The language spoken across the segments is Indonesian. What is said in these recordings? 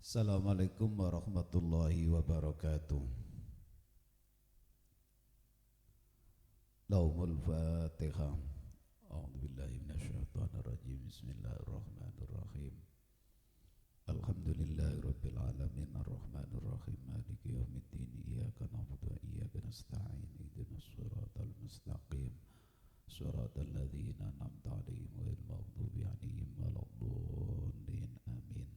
Assalamualaikum warahmatullahi wabarakatuh. Laumul Fatihah. A'udzu billahi minasyaitonir rajim. Bismillahirrahmanirrahim. Alhamdulillahirabbil alamin arrahmanir rahim maliki yaumiddin iyyaka na'budu wa iyyaka nasta'in ihdinas siratal mustaqim siratal ladzina an'amta 'alaihim ghairil maghdubi 'alaihim waladdallin amin.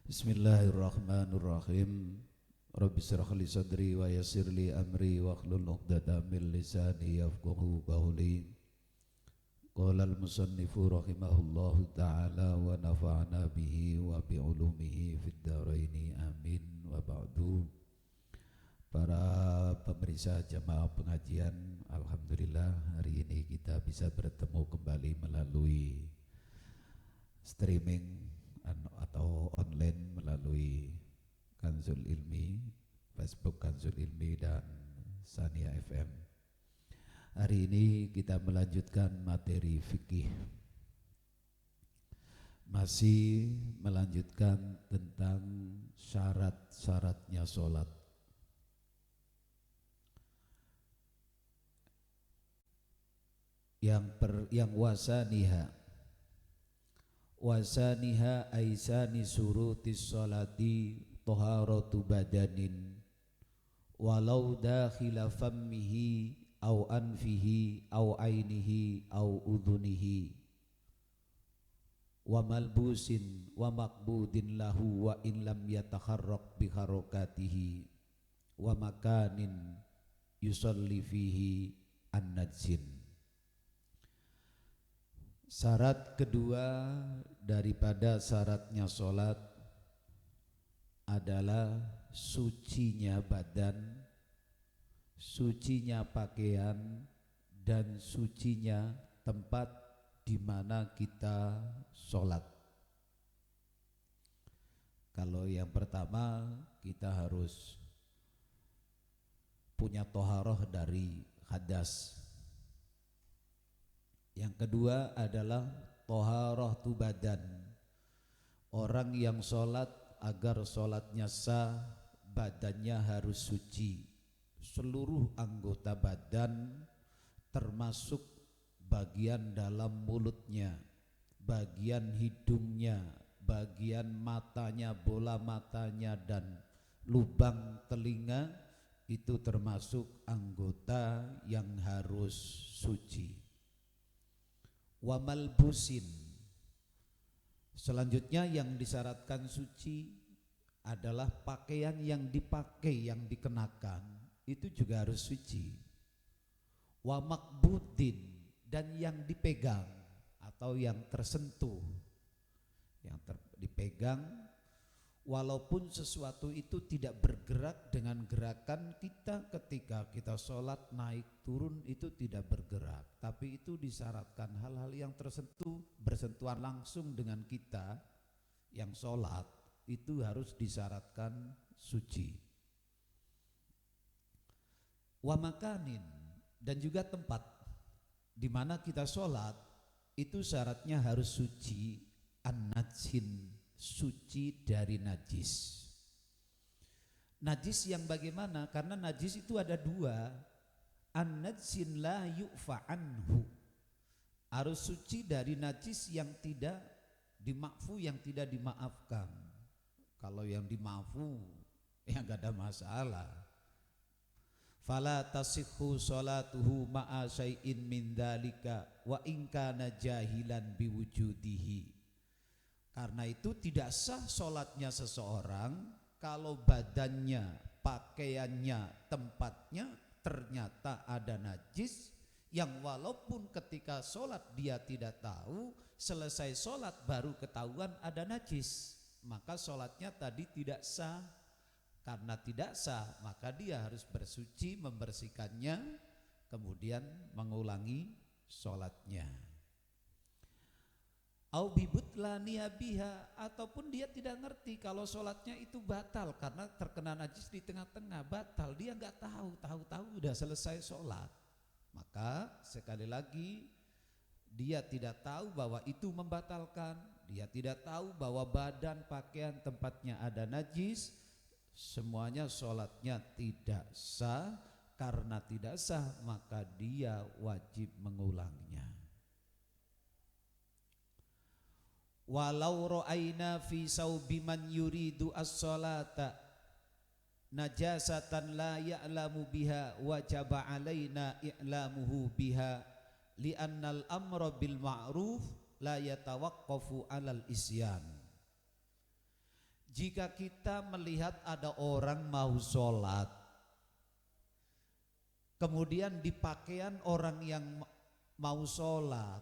Bismillahirrahmanirrahim. Rabbi shrah li sadri wa yassir li amri wa hlul 'uqdatam min lisani yafqahu qawli. Qala al-musannifu rahimahullahu ta'ala wa nafa'ana bihi wa bi ulumihi fid dharaini amin wa ba'du. Para pemirsa jamaah pengajian, alhamdulillah hari ini kita bisa bertemu kembali melalui streaming atau online melalui Kanzul Ilmi, Facebook Kanzul Ilmi dan Sania FM. Hari ini kita melanjutkan materi fikih, masih melanjutkan tentang syarat-syaratnya sholat. Yang wasaniha aisani surutis sholati toharatu badanin walau dakhila fammihi au anfihi au ainihi au udhunihi wa malbusin wa makbudin lahu wa in lam yatakharraq bi harakatihi wa makanin yusalli fihi an-najsin. Syarat kedua daripada syaratnya sholat adalah sucinya badan, sucinya pakaian, dan sucinya tempat di mana kita sholat. Kalau yang pertama, kita harus punya toharoh dari hadas. Yang kedua adalah toharoh tu badan. Orang yang sholat, agar sholatnya sah, badannya harus suci. Seluruh anggota badan termasuk bagian dalam mulutnya, bagian hidungnya, bagian matanya, bola matanya, dan lubang telinga itu termasuk anggota yang harus suci. Wa malbusin, selanjutnya yang disyaratkan suci adalah pakaian yang dipakai, yang dikenakan, itu juga harus suci. Wa makbudin, dan yang dipegang atau yang tersentuh, yang dipegang, walaupun sesuatu itu tidak bergerak dengan gerakan kita ketika kita sholat, naik turun itu tidak bergerak, tapi itu disyaratkan hal-hal yang tersentuh, bersentuhan langsung dengan kita yang sholat, itu harus disyaratkan suci. Wa makanin, dan juga tempat di mana kita sholat itu syaratnya harus suci, an-najsin, suci dari najis. Najis yang bagaimana? Karena najis itu ada dua. An-najsin la yu'fa anhu, harus suci dari najis yang tidak dimakfu, yang tidak dimaafkan. Kalau yang dimaafu ya gak ada masalah. Fala tasihhu sholatuhu ma'a syai'in min dzalika wa in kana jahilan biwujudihi. Karena itu tidak sah sholatnya seseorang kalau badannya, pakaiannya, tempatnya ternyata ada najis, yang walaupun ketika sholat dia tidak tahu, selesai sholat baru ketahuan ada najis, maka sholatnya tadi tidak sah. Karena tidak sah, maka dia harus bersuci, membersihkannya, kemudian mengulangi sholatnya. Au bibutlaniha biha, ataupun dia tidak ngerti kalau sholatnya itu batal karena terkena najis di tengah-tengah, batal, dia nggak tahu udah selesai sholat. Maka sekali lagi Dia tidak tahu bahwa itu membatalkan, dia tidak tahu bahwa badan, pakaian, tempatnya ada najis, semuanya sholatnya tidak sah. Karena tidak sah maka dia wajib mengulangnya. Walau ra'aina fi saubi man yuridu as-salata najasatan la ya'lamu biha wajaba alaina i'lamuhu biha li'annal amra bil ma'ruf la yatawaqqafu 'alal isyan. Jika kita melihat ada orang mau sholat, kemudian di pakaian orang yang mau sholat,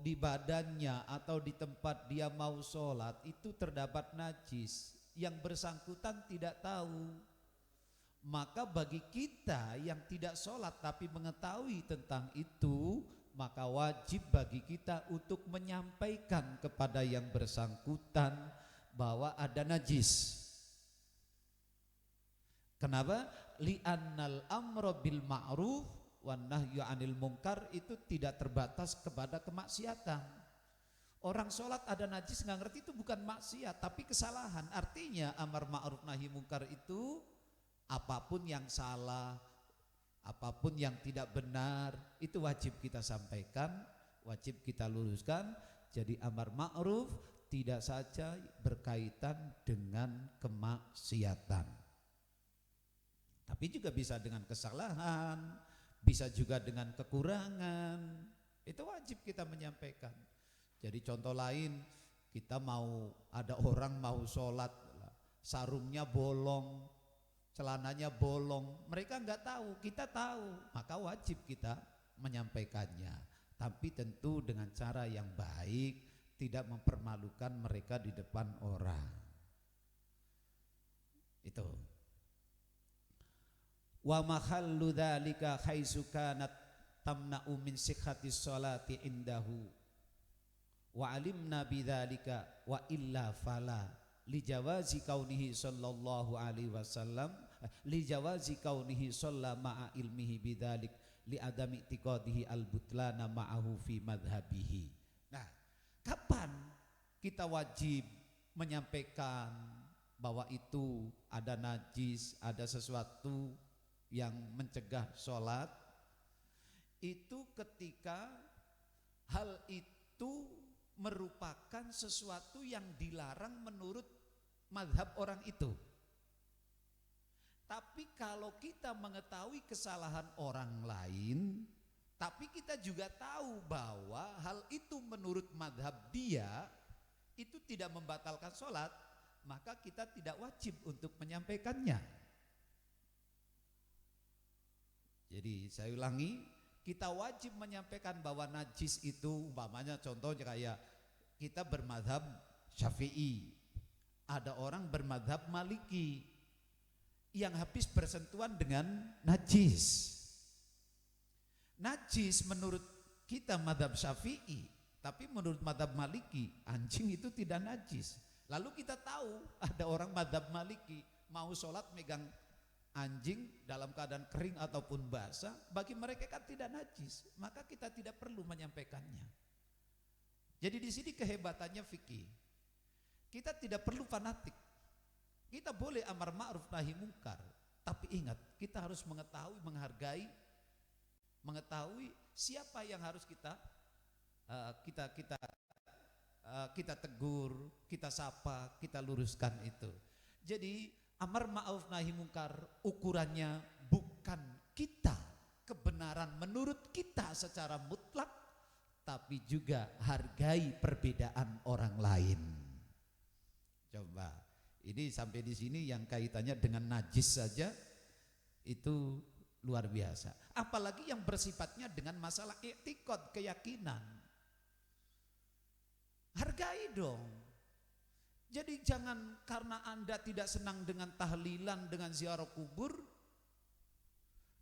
di badannya atau di tempat dia mau sholat itu terdapat najis, yang bersangkutan tidak tahu, maka bagi kita yang tidak sholat tapi mengetahui tentang itu, maka wajib bagi kita untuk menyampaikan kepada yang bersangkutan bahwa ada najis. Kenapa? Li'annal amra bil ma'ruf wan nahyu 'anil munkar itu tidak terbatas kepada kemaksiatan. Orang sholat ada najis nggak ngerti itu bukan maksiat tapi kesalahan. Artinya amar ma'ruf nahi munkar itu apapun yang salah, apapun yang tidak benar itu wajib kita sampaikan, wajib kita luruskan. Jadi amar ma'ruf tidak saja berkaitan dengan kemaksiatan, tapi juga bisa dengan kesalahan, bisa juga dengan kekurangan. Itu wajib kita menyampaikan. Jadi contoh lain, kita ada orang mau sholat, sarungnya bolong, celananya bolong, mereka nggak tahu, kita tahu, maka wajib kita menyampaikannya. Tapi tentu dengan cara yang baik, tidak mempermalukan mereka di depan orang. Itu. Wa mahallu dzalika haitsu kanat tamna'u min sihhatis sholati indahu wa alimna bidzalika wa illa fala li jawazi kaunihi sallallahu alaihi wasallam li jawazi kaunihi shalla ma'a ilmihi bidzalik li adami i'tiqadihi al-butlana ma'ahu fi madhhabihi. Nah, kapan kita wajib menyampaikan bahwa itu ada najis, ada sesuatu yang mencegah sholat? Itu ketika hal itu merupakan sesuatu yang dilarang menurut mazhab orang itu. Tapi kalau kita mengetahui kesalahan orang lain, tapi kita juga tahu bahwa hal itu menurut mazhab dia itu tidak membatalkan sholat, maka kita tidak wajib untuk menyampaikannya. Jadi saya ulangi, kita wajib menyampaikan bahwa najis itu, umpamanya contohnya kayak kita bermadhab Syafi'i, ada orang bermadhab Maliki yang habis bersentuhan dengan najis. Najis menurut kita madhab Syafi'i, tapi menurut madhab Maliki anjing itu tidak najis. Lalu kita tahu ada orang madhab Maliki mau sholat megang anjing dalam keadaan kering ataupun basah, bagi mereka kan tidak najis, maka kita tidak perlu menyampaikannya. Jadi di sini kehebatannya fikih. Kita tidak perlu fanatik. Kita boleh amar ma'ruf nahi munkar, tapi ingat kita harus mengetahui, mengetahui siapa yang harus kita tegur, kita sapa, kita luruskan itu. Jadi amar ma'ruf nahi munkar ukurannya bukan kita, kebenaran menurut kita secara mutlak, tapi juga hargai perbedaan orang lain. Coba, ini sampai di sini yang kaitannya dengan najis saja itu luar biasa. Apalagi yang bersifatnya dengan masalah i'tiqad, keyakinan. Hargai dong. Jadi jangan karena Anda tidak senang dengan tahlilan, dengan ziarah kubur,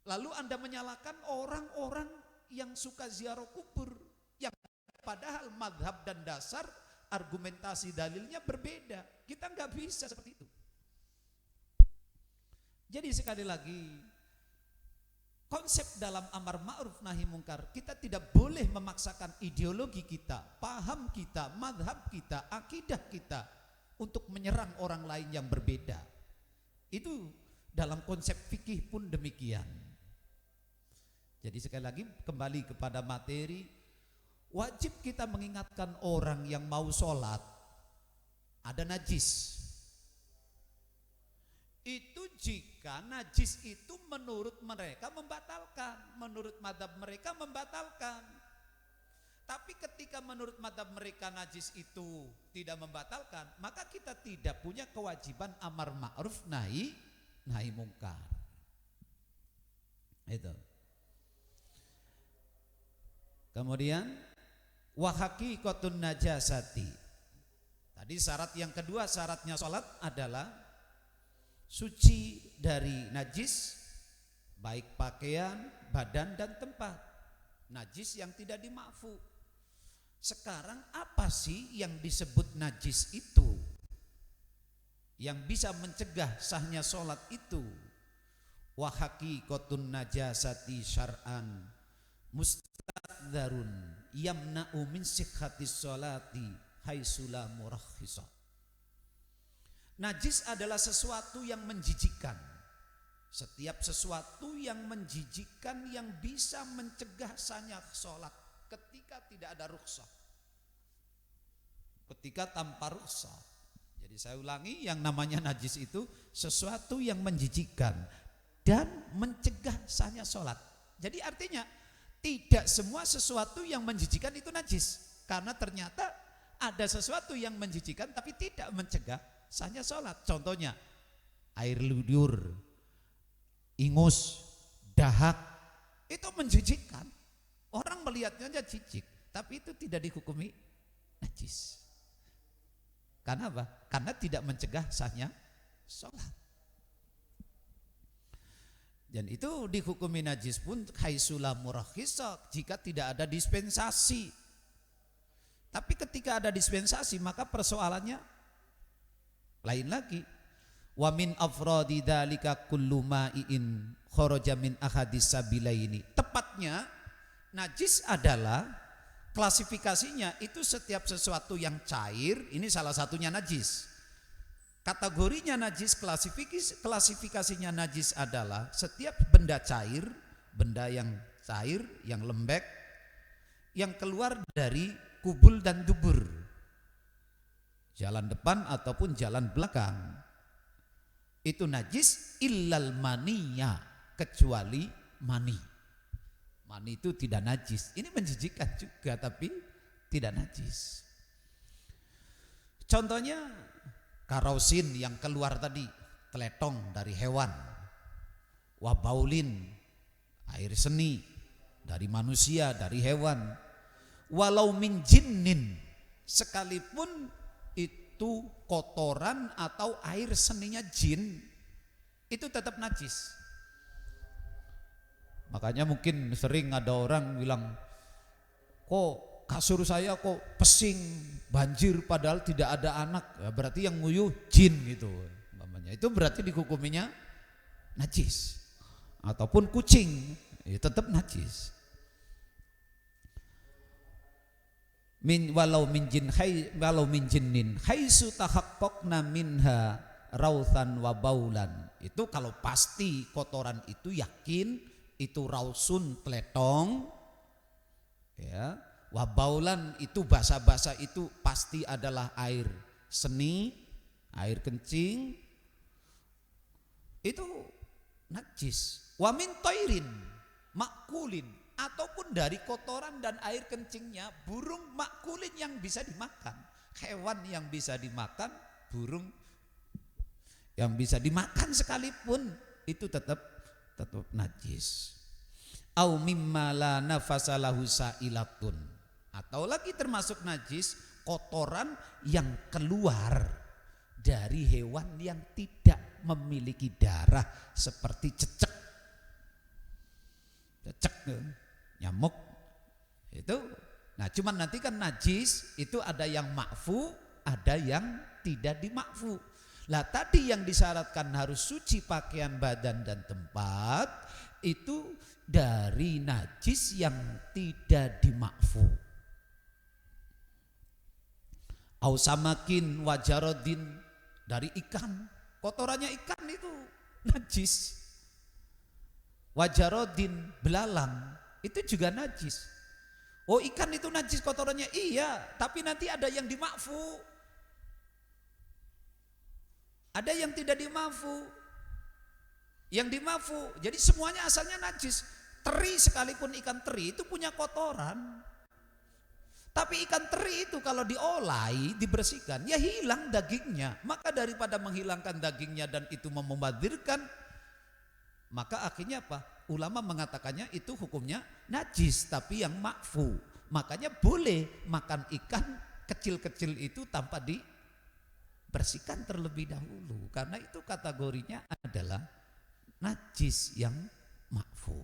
lalu Anda menyalahkan orang-orang yang suka ziarah kubur, yang padahal madhab dan dasar argumentasi dalilnya berbeda. Kita nggak bisa seperti itu. Jadi sekali lagi, konsep dalam amar ma'ruf nahi mungkar, kita tidak boleh memaksakan ideologi kita, paham kita, madhab kita, akidah kita untuk menyerang orang lain yang berbeda. Itu dalam konsep fikih pun demikian. Jadi sekali lagi kembali kepada materi, wajib kita mengingatkan orang yang mau sholat ada najis. Itu jika najis itu menurut mereka membatalkan, menurut madhab mereka membatalkan. Tapi ketika menurut madhab mereka najis itu tidak membatalkan, maka kita tidak punya kewajiban amar ma'ruf nahi mungkar. Itu. Kemudian wa haqiqatun najasati. Tadi syarat yang kedua, syaratnya sholat adalah suci dari najis, baik pakaian, badan dan tempat. Najis yang tidak dimakfu. Sekarang apa sih yang disebut najis itu? Yang bisa mencegah sahnya sholat itu? Wa haqiqatun najasati syar'an mustaqdarun yamna'u min sihhatis sholati haitsula murakhisa. Najis adalah sesuatu yang menjijikkan. Setiap sesuatu yang menjijikkan yang bisa mencegah sahnya sholat ketika tidak ada rukhsah, ketika tanpa rukhsah. Jadi saya ulangi, yang namanya najis itu sesuatu yang menjijikkan dan mencegah sahnya sholat. Jadi artinya tidak semua sesuatu yang menjijikkan itu najis, karena ternyata ada sesuatu yang menjijikkan tapi tidak mencegah sahnya sholat. Contohnya air liur, ingus, dahak, itu menjijikkan. Orang melihatnya aja jijik, tapi itu tidak dihukumi najis. Karena apa? Karena tidak mencegah sahnya sholat. Dan itu dihukumi najis pun haitsula murakhisa, jika tidak ada dispensasi. Tapi ketika ada dispensasi maka persoalannya lain lagi. Wa min afradi dzalika kullu ma'in kharaja min ahadis sabilaini. Tepatnya najis adalah klasifikasinya itu setiap sesuatu yang cair, ini salah satunya najis. Kategorinya najis, klasifikasinya najis adalah setiap benda cair, benda yang cair, yang lembek, yang keluar dari kubul dan dubur, jalan depan ataupun jalan belakang, itu najis illal maniya, kecuali mani. Mani itu tidak najis. Ini menjijikkan juga tapi tidak najis. Contohnya karausin yang keluar tadi, teletong dari hewan, wabaulin, air seni dari manusia, dari hewan, walau min jinnin, sekalipun itu kotoran atau air seninya jin, itu tetap najis. Makanya mungkin sering ada orang bilang, kok kasur saya kok pesing, banjir padahal tidak ada anak, ya berarti yang nguyuh jin gitu. Itu berarti dihukuminya najis. Ataupun kucing, ya tetap najis. Walau min jinnin haitsu tahaqqaqna minha rauthan wa baulan. Itu kalau pasti kotoran itu yakin itu rausun teletong, ya. Wabaulan itu basa-basa itu pasti adalah air seni, air kencing, itu najis. Wa min toirin makulin, ataupun dari kotoran dan air kencingnya burung makulin yang bisa dimakan, hewan yang bisa dimakan, burung yang bisa dimakan sekalipun itu tetap najis. Au mimma la nafasa lahu sa'ilatun, atau lagi termasuk najis kotoran yang keluar dari hewan yang tidak memiliki darah seperti cecek nyamuk itu. Nah cuman nanti kan najis itu ada yang ma'fu, ada yang tidak dimakfu. Lah tadi yang disyaratkan harus suci pakaian, badan dan tempat, itu dari najis yang tidak dimakfu. Au samakin wajarodin, dari ikan, kotorannya ikan itu najis. Wajarodin, belalang, itu juga najis. Oh, ikan itu najis kotorannya, iya, tapi nanti ada yang dimakfu, ada yang tidak dimakfu. Yang dimakfu, jadi semuanya asalnya najis. Teri sekalipun ikan teri itu punya kotoran. Tapi ikan teri itu kalau diolai, dibersihkan, ya hilang dagingnya. Maka daripada menghilangkan dagingnya dan itu memubazirkan, maka akhirnya apa? Ulama mengatakannya itu hukumnya najis, tapi yang makfu. Makanya boleh makan ikan kecil-kecil itu tanpa dibersihkan terlebih dahulu. Karena itu kategorinya adalah najis yang makfu.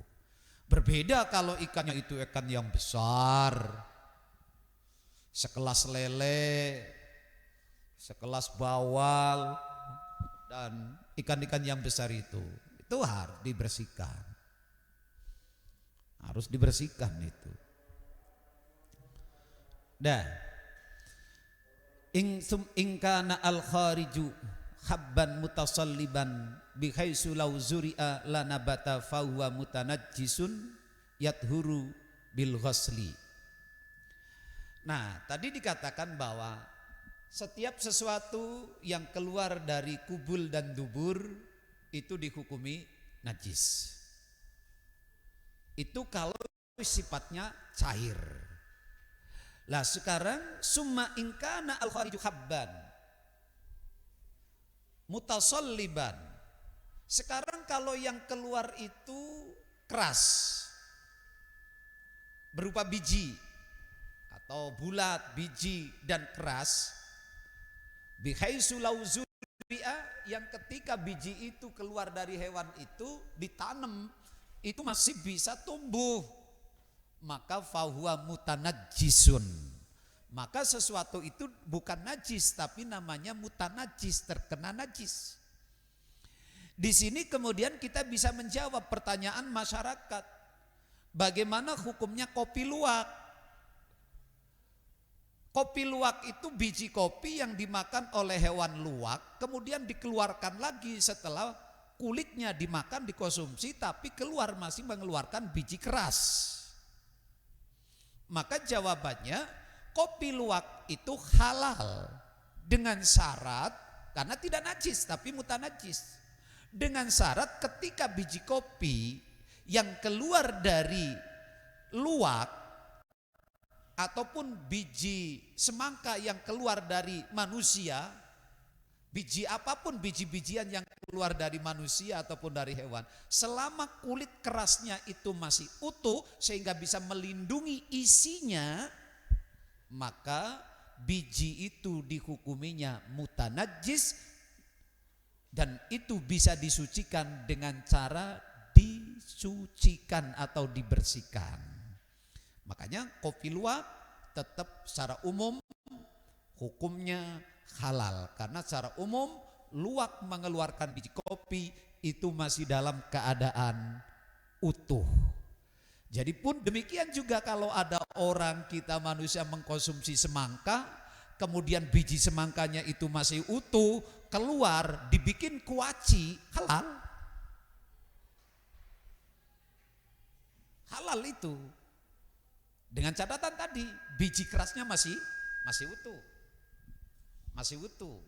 Berbeda kalau ikannya itu ikan yang besar, sekelas lele, sekelas bawal, dan ikan-ikan yang besar itu harus dibersihkan. Harus dibersihkan itu. Dah. In kana al khariju habban mutasalliban bi haitsu law zuri'a lanabata fa huwa mutanajjisun yathuru bil ghusli. Nah, tadi dikatakan bahwa setiap sesuatu yang keluar dari kubul dan dubur itu dihukumi najis. Itu kalau sifatnya cair. Lah sekarang summa ingkana al khariju habban mutasalliban. Sekarang kalau yang keluar itu keras, berupa biji atau bulat, biji dan keras, bihaitsu law zuri'a, yang ketika biji itu keluar dari hewan itu ditanam, itu masih bisa tumbuh, maka fahuwa mutanajjisun. Maka sesuatu itu bukan najis, tapi namanya mutanajjis, terkena najis. Di sini kemudian kita bisa menjawab pertanyaan masyarakat. Bagaimana hukumnya kopi luwak? Kopi luwak itu biji kopi yang dimakan oleh hewan luwak, kemudian dikeluarkan lagi setelah kulitnya dimakan, dikonsumsi, tapi keluar masih mengeluarkan biji keras. Maka jawabannya kopi luwak itu halal dengan syarat, karena tidak najis tapi mutanajis. Dengan syarat ketika biji kopi yang keluar dari luwak ataupun biji semangka yang keluar dari manusia, biji apapun, biji-bijian yang keluar dari manusia ataupun dari hewan, selama kulit kerasnya itu masih utuh sehingga bisa melindungi isinya, maka biji itu dihukuminya mutanajis, dan itu bisa disucikan dengan cara disucikan atau dibersihkan. Makanya kopi luwak tetap secara umum hukumnya halal, karena secara umum luwak mengeluarkan biji kopi itu masih dalam keadaan utuh. Jadi pun demikian juga kalau ada orang, kita manusia mengkonsumsi semangka, kemudian biji semangkanya itu masih utuh, keluar dibikin kuaci, halal. Halal itu. Dengan catatan tadi biji kerasnya masih utuh. Masih utuh.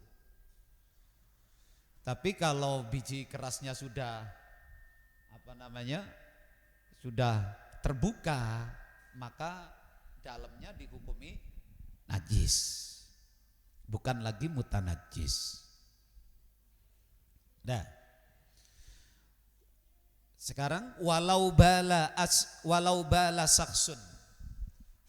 Tapi kalau biji kerasnya sudah sudah terbuka, maka dalamnya dihukumi najis. Bukan lagi mutanajis. Nah, sekarang walau bala saksun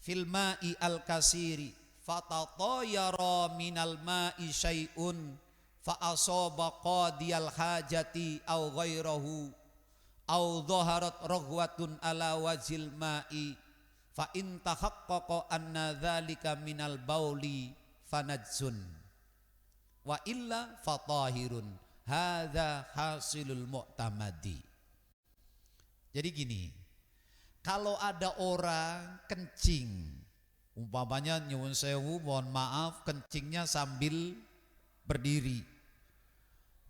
fil ma'i al kasiri fatatayara minal ma'i syai'un fa asaba qadiyal hajati aw ghairahu aw dhaharat raghwatun ala wajil ma'i fa in tahaqqaqa anna dzalika minal bauli fanajsun wa illa fatahirun hadza hasilul mu'tamadi. Jadi gini, Kalau ada orang kencing, umpamanya nyuwun sewu, mohon maaf, kencingnya sambil berdiri,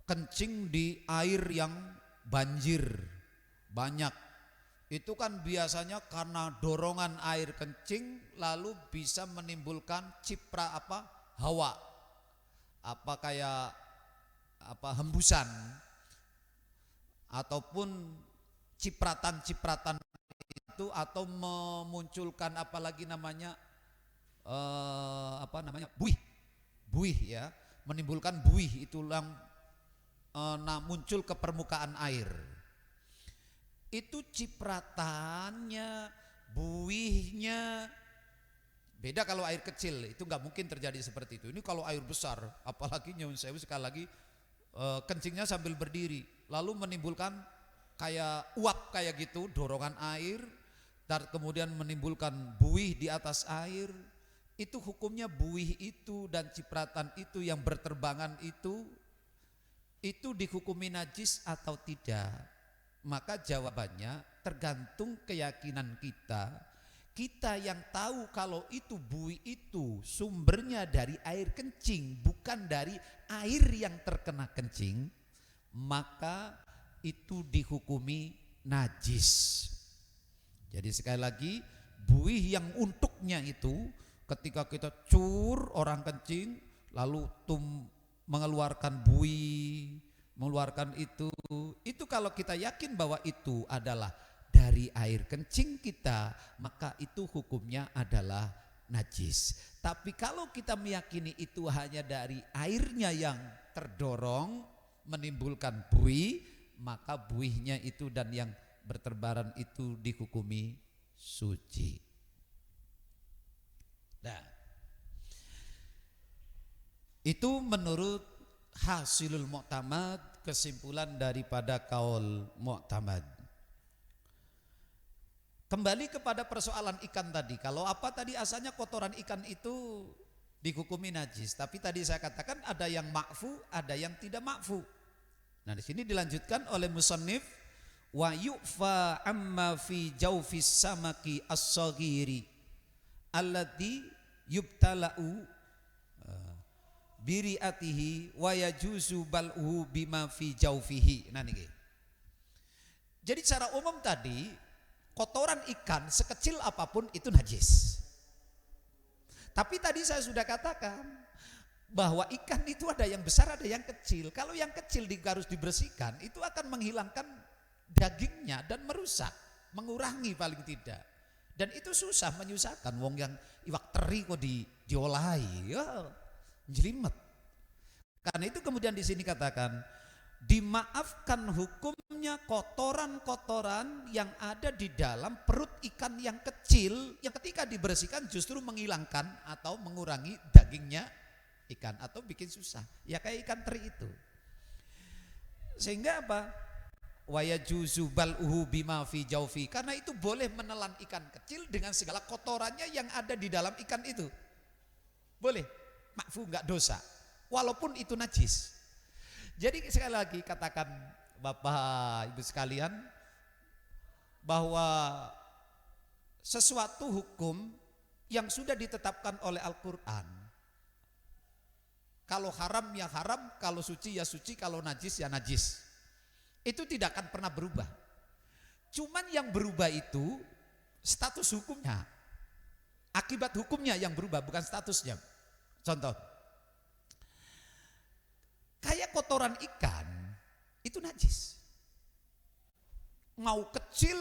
kencing di air yang banjir banyak, itu kan biasanya karena dorongan air kencing lalu bisa menimbulkan cipra hawa, kayak hembusan ataupun cipratan-cipratan itu, atau memunculkan buih ya, menimbulkan buih itu muncul ke permukaan air. Itu cipratannya, buihnya beda. Kalau air kecil itu nggak mungkin terjadi seperti itu. Ini kalau air besar, apalagi nyuwun sewu sekali lagi, kencingnya sambil berdiri lalu menimbulkan kayak uap kayak gitu, dorongan air, kemudian menimbulkan buih di atas air. Itu hukumnya buih itu dan cipratan itu yang berterbangan itu dihukumi najis atau tidak? Maka jawabannya tergantung keyakinan kita. Kita yang tahu kalau itu buih itu sumbernya dari air kencing, bukan dari air yang terkena kencing, maka itu dihukumi najis. Jadi sekali lagi, buih yang untuknya itu ketika kita orang kencing lalu mengeluarkan buih, mengeluarkan itu kalau kita yakin bahwa itu adalah dari air kencing kita, maka itu hukumnya adalah najis. Tapi kalau kita meyakini itu hanya dari airnya yang terdorong menimbulkan buih, maka buihnya itu dan yang berterbaran itu dihukumi suci. Nah, itu menurut hasilul mu'tamad, kesimpulan daripada kaul mu'tamad. Kembali kepada persoalan ikan tadi. Kalau tadi asalnya kotoran ikan itu dihukumi najis, tapi tadi saya katakan ada yang ma'fu, ada yang tidak ma'fu. Nah, di sini dilanjutkan oleh musannif, wa yu'fa amma fi jawfis samaki as-saghiri allati yubtala'u biri'atihi wa yajuzu bal'uhu bima fi jawfihi. Nah niki. Jadi secara umum tadi kotoran ikan sekecil apapun itu najis. Tapi tadi saya sudah katakan bahwa ikan itu ada yang besar, ada yang kecil. Kalau yang kecil harus dibersihkan, itu akan menghilangkan dagingnya dan merusak, mengurangi paling tidak. Dan itu susah, menyusahkan. Wong yang iwak teri kok diolahi, ya jelimet. Karena itu kemudian di sini katakan dimaafkan hukumnya kotoran-kotoran yang ada di dalam perut ikan yang kecil, yang ketika dibersihkan justru menghilangkan atau mengurangi dagingnya ikan atau bikin susah, ya kayak ikan teri itu. Sehingga wa yajuzu bal'uhu bima fi jawfi, karena itu boleh menelan ikan kecil dengan segala kotorannya yang ada di dalam ikan itu. Boleh, makfu, enggak dosa, walaupun itu najis. Jadi sekali lagi katakan Bapak Ibu sekalian, bahwa sesuatu hukum yang sudah ditetapkan oleh Al-Quran, kalau haram ya haram, kalau suci ya suci, kalau najis ya najis, itu tidak akan pernah berubah. Cuman yang berubah itu status hukumnya, akibat hukumnya yang berubah, bukan statusnya. Contoh, kayak kotoran ikan itu najis, mau kecil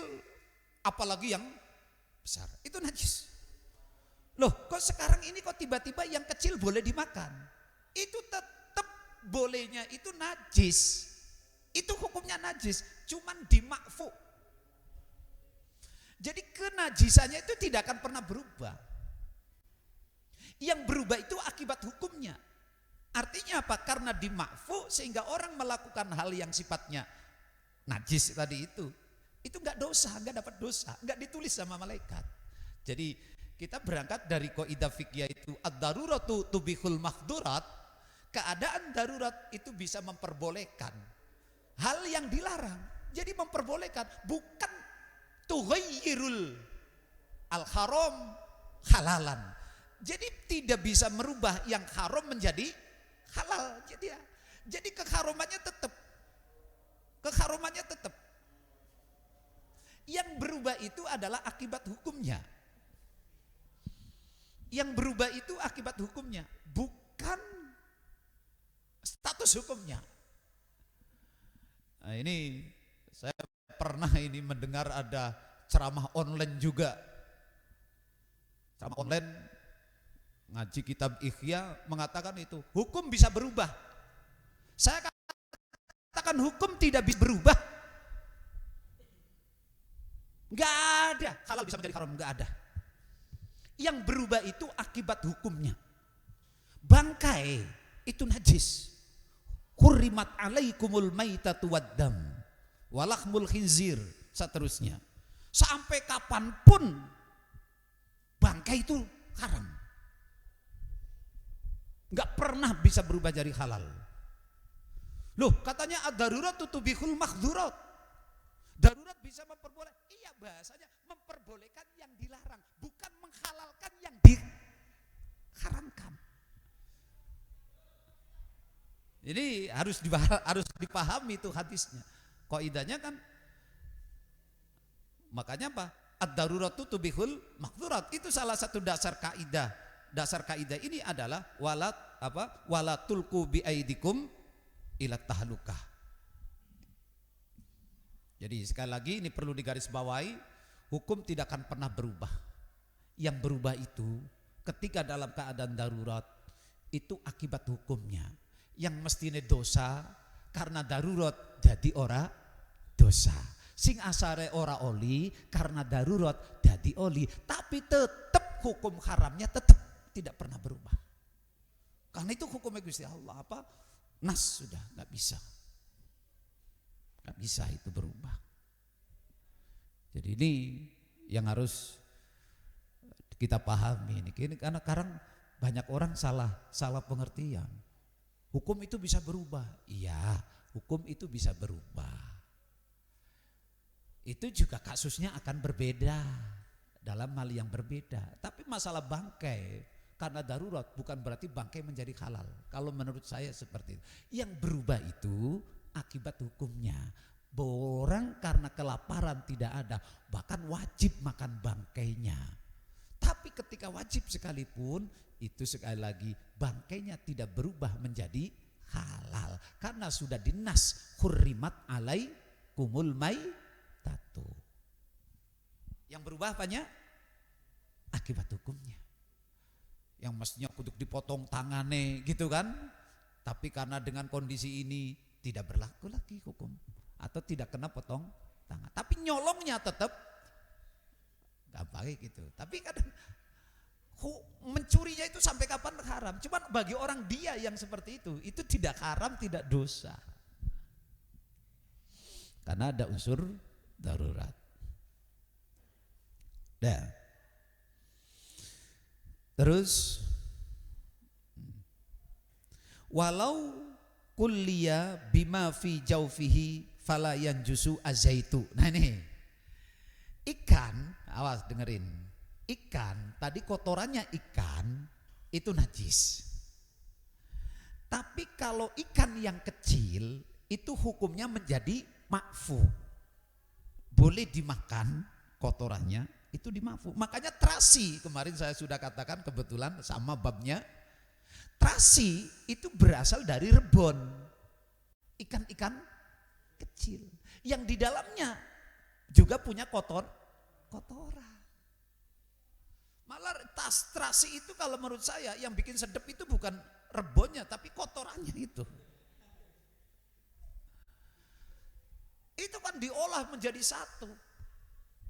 apalagi yang besar itu najis. Loh, kok sekarang ini kok tiba-tiba yang kecil boleh dimakan? Itu tetap bolehnya itu najis. Itu hukumnya najis, cuman dimakfu. Jadi kenajisannya itu tidak akan pernah berubah. Yang berubah itu akibat hukumnya. Artinya apa? Karena dimakfu sehingga orang melakukan hal yang sifatnya najis tadi itu enggak dosa, enggak dapat dosa, enggak ditulis sama malaikat. Jadi kita berangkat dari kaidah fikih itu ad-daruratu tubihul mahdurat. Keadaan darurat itu bisa memperbolehkan hal yang dilarang. Jadi memperbolehkan, bukan tughayyirul al-haram halalan. Jadi tidak bisa merubah yang haram menjadi halal. Jadi keharamannya tetap. Keharamannya tetap. Yang berubah itu adalah akibat hukumnya. Yang berubah itu akibat hukumnya, bukan status hukumnya. Nah, ini saya pernah ini mendengar ada ceramah online juga. Ceramah online ngaji kitab Ihya mengatakan itu hukum bisa berubah. Saya katakan hukum tidak bisa berubah. Enggak ada halal bisa menjadi haram, enggak ada. Yang berubah itu akibat hukumnya. Bangkai itu najis. Hurrimat alaikumul maitatu waddam walahmul khinzir, seterusnya. Sampai kapanpun bangkai itu haram. Enggak pernah bisa berubah jadi halal. Loh, katanya ad-darurat tutubihul mahdzurat. Darurat bisa memperbolehkan. Iya, bahasanya memperbolehkan yang dilarang, bukan menghalalkan yang diharamkan. Jadi harus dipahami itu hadisnya. Kaidahnya kan, makanya apa? Ad-darurat tutubihul mahdzurat. Itu salah satu dasar kaidah. Dasar kaidah ini adalah wala tulqu bi aidikum ila tahlukah. Jadi sekali lagi ini perlu digarisbawahi, hukum tidak akan pernah berubah. Yang berubah itu ketika dalam keadaan darurat itu akibat hukumnya. Yang mestinya dosa karena darurat jadi ora dosa. Sing asare ora oli karena darurat jadi oli. Tapi tetap hukum haramnya tetap tidak pernah berubah. Karena itu hukumnya Gusti Allah apa? Nas sudah nggak bisa. Gak bisa itu berubah. Jadi ini yang harus kita pahami ini. Karena sekarang banyak orang salah pengertian. Hukum itu bisa berubah. Iya, hukum itu bisa berubah. Itu juga kasusnya akan berbeda dalam hal yang berbeda. Tapi masalah bangkai karena darurat bukan berarti bangkai menjadi halal. Kalau menurut saya seperti itu. Yang berubah itu akibat hukumnya. Orang karena kelaparan tidak ada, bahkan wajib makan bangkainya. Tapi ketika wajib sekalipun, itu sekali lagi bangkainya tidak berubah menjadi halal. Karena sudah dinas hurrimat alaikumul maitatu. Yang berubah apanya? Akibat hukumnya. Yang mestinya kuduk dipotong tangannya gitu kan. Tapi karena dengan kondisi ini tidak berlaku lagi hukum atau tidak kena potong tangan, tapi nyolongnya tetap nggak baik gitu. Tapi kadang mencurinya itu sampai kapan haram. Cuman bagi orang dia yang seperti itu tidak haram, tidak dosa, karena ada unsur darurat. Nah, terus walau kulliya bima fi jaufihi fala yanjusu azaitu. Nah ini ikan, awas dengerin. Ikan, tadi kotorannya ikan itu najis. Tapi kalau ikan yang kecil itu hukumnya menjadi ma'fu. Boleh dimakan kotorannya, itu dimafu. Makanya terasi, kemarin saya sudah katakan kebetulan sama babnya. Terasi itu berasal dari rebon, ikan-ikan kecil yang di dalamnya juga punya kotoran. Malah terasi itu kalau menurut saya yang bikin sedap itu bukan rebonnya tapi kotorannya itu. Itu kan diolah menjadi satu,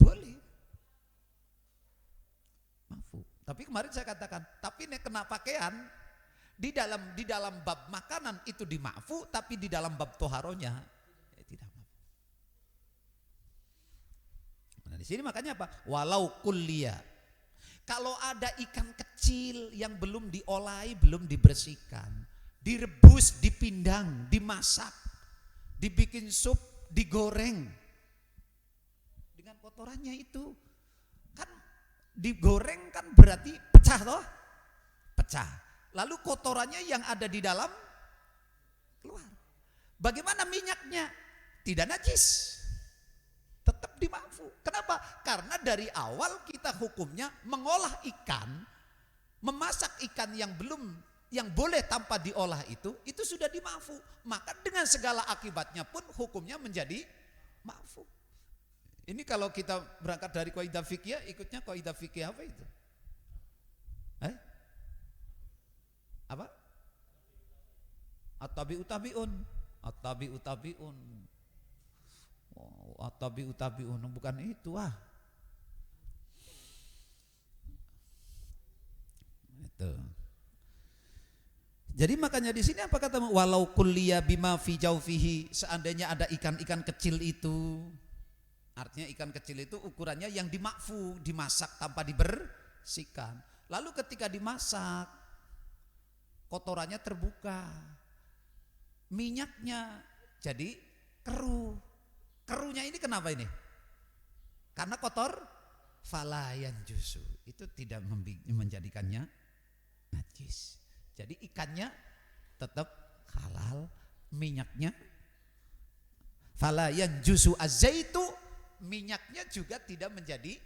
boleh. Mafu. Tapi kemarin saya katakan, tapi ini kena pakaian. Di dalam bab makanan itu dima'fu, tapi di dalam bab toharonya tidak ma'fu. Nah di sini makanya apa? Walau kulliya. Kalau ada ikan kecil yang belum diolahi, belum dibersihkan, direbus, dipindang, dimasak, dibikin sup, digoreng dengan kotorannya itu. Kan digoreng kan berarti pecah toh? Pecah. Lalu kotorannya yang ada di dalam keluar. Bagaimana minyaknya? Tidak najis. Tetap dimaafu. Kenapa? Karena dari awal kita hukumnya mengolah ikan, memasak ikan yang boleh tanpa diolah itu sudah dimaafu. Maka dengan segala akibatnya pun hukumnya menjadi maafu. Ini kalau kita berangkat dari kaidah fikih, ikutnya kaidah fikih apa itu? Apa? At-tabi'ut tabi'un. At-tabi'ut tabi'un. At-tabi'ut tabi'un bukan itu Itu. Jadi makanya di sini apa kata walau kulliya bima fi jaufihi, seandainya ada ikan-ikan kecil itu, artinya ikan kecil itu ukurannya yang dimakfu, dimasak tanpa dibersihkan. Lalu ketika dimasak, kotorannya terbuka, minyaknya jadi keruh. Keruhnya ini kenapa ini? Karena kotor, falayan jusu, itu tidak menjadikannya najis. Jadi ikannya tetap halal, minyaknya falayan jusu azaitu, minyaknya juga tidak menjadi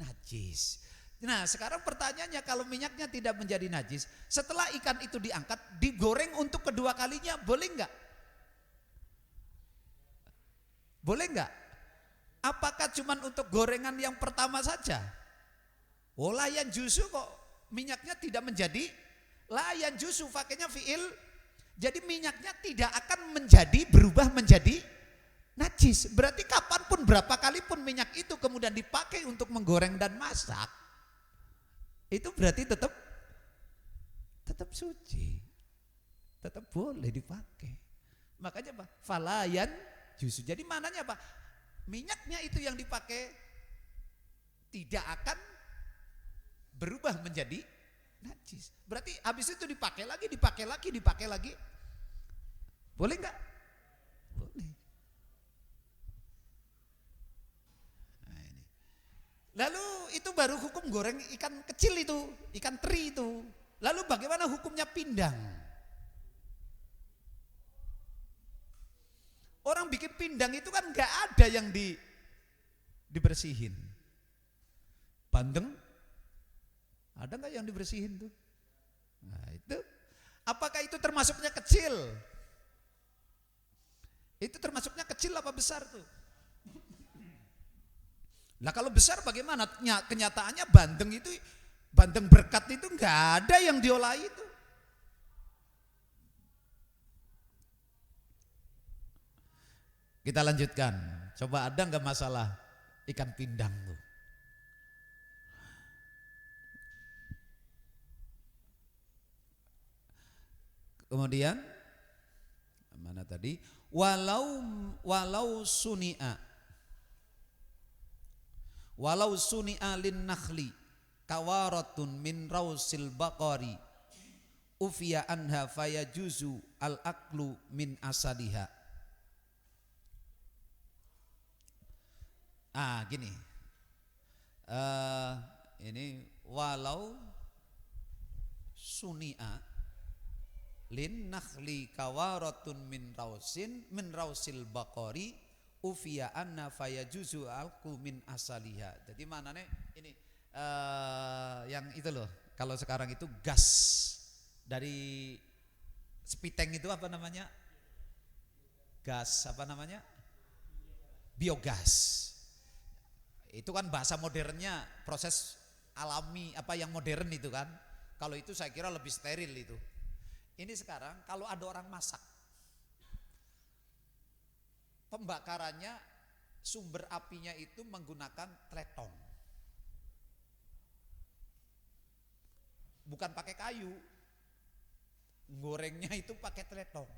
najis. Nah sekarang pertanyaannya, kalau minyaknya tidak menjadi najis, setelah ikan itu diangkat, digoreng untuk kedua kalinya, boleh enggak? Boleh enggak? Apakah cuman untuk gorengan yang pertama saja? Oh layan jusu kok minyaknya tidak menjadi, layan jusu pakainya fiil, jadi minyaknya tidak akan berubah menjadi najis. Berarti kapanpun, berapa kali pun minyak itu kemudian dipakai untuk menggoreng dan masak, itu berarti tetap suci, tetap boleh dipakai. Makanya apa? Falayan jusu. Jadi mananya apa? Minyaknya itu yang dipakai tidak akan berubah menjadi najis. Berarti habis itu dipakai lagi. Boleh enggak? Boleh. Nah, ini. Lalu itu baru hukum goreng ikan kecil itu, ikan teri itu. Lalu bagaimana hukumnya pindang? Orang bikin pindang itu kan enggak ada yang dibersihin. Bandeng ada enggak yang dibersihin tuh? Nah itu, apakah itu termasuknya kecil? Itu termasuknya kecil apa besar tuh? Nah kalau besar bagaimana? Kenyataannya bandeng berkat itu enggak ada yang diolah itu. Kita lanjutkan. Coba ada enggak masalah ikan pindang tuh? Kemudian mana tadi? Walau suni'a lin nakhli kawaratun min rausil baqari ufiya anha fayajuzu al aklu min asadiha. Gini. Ini walau suni'a lin nakhli kawaratun min rausil baqari ufiya anna fayajuzu alku min asaliha. Jadi maknanya ini yang itu loh, kalau sekarang itu gas dari spiteng itu apa namanya? Gas apa namanya? Biogas. Itu kan bahasa modernnya, proses alami apa yang modern itu kan. Kalau itu saya kira lebih steril itu. Ini sekarang kalau ada orang masak, pembakarannya sumber apinya itu menggunakan tletong, bukan pakai kayu. Gorengnya itu pakai tletong.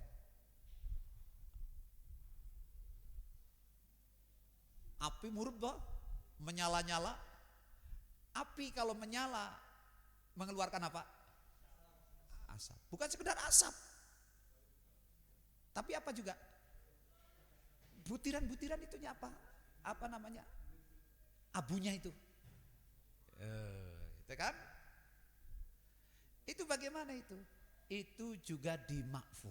Api murba, menyala-nyala. Api kalau menyala mengeluarkan apa? Asap. Bukan sekedar asap, tapi apa juga? Butiran-butiran itunya apa? Apa namanya? abunya itu. Itu kan? Itu bagaimana itu? Itu juga dimakfu.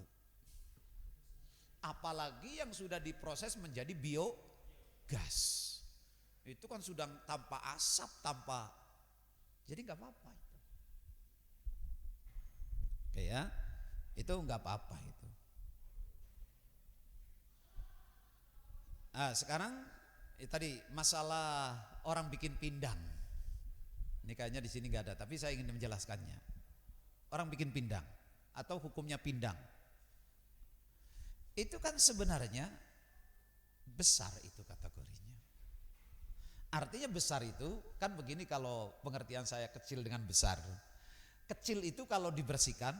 Apalagi yang sudah diproses menjadi biogas. Itu kan sudah tanpa asap, jadi nggak apa-apa itu. Oke ya, itu nggak apa-apa itu. Sekarang tadi masalah orang bikin pindang. Ini kayaknya di sini nggak ada, tapi saya ingin menjelaskannya. Orang bikin pindang atau hukumnya pindang. Itu kan sebenarnya besar itu kategorinya. Artinya besar itu kan begini, kalau pengertian saya kecil dengan besar. Kecil itu kalau dibersihkan,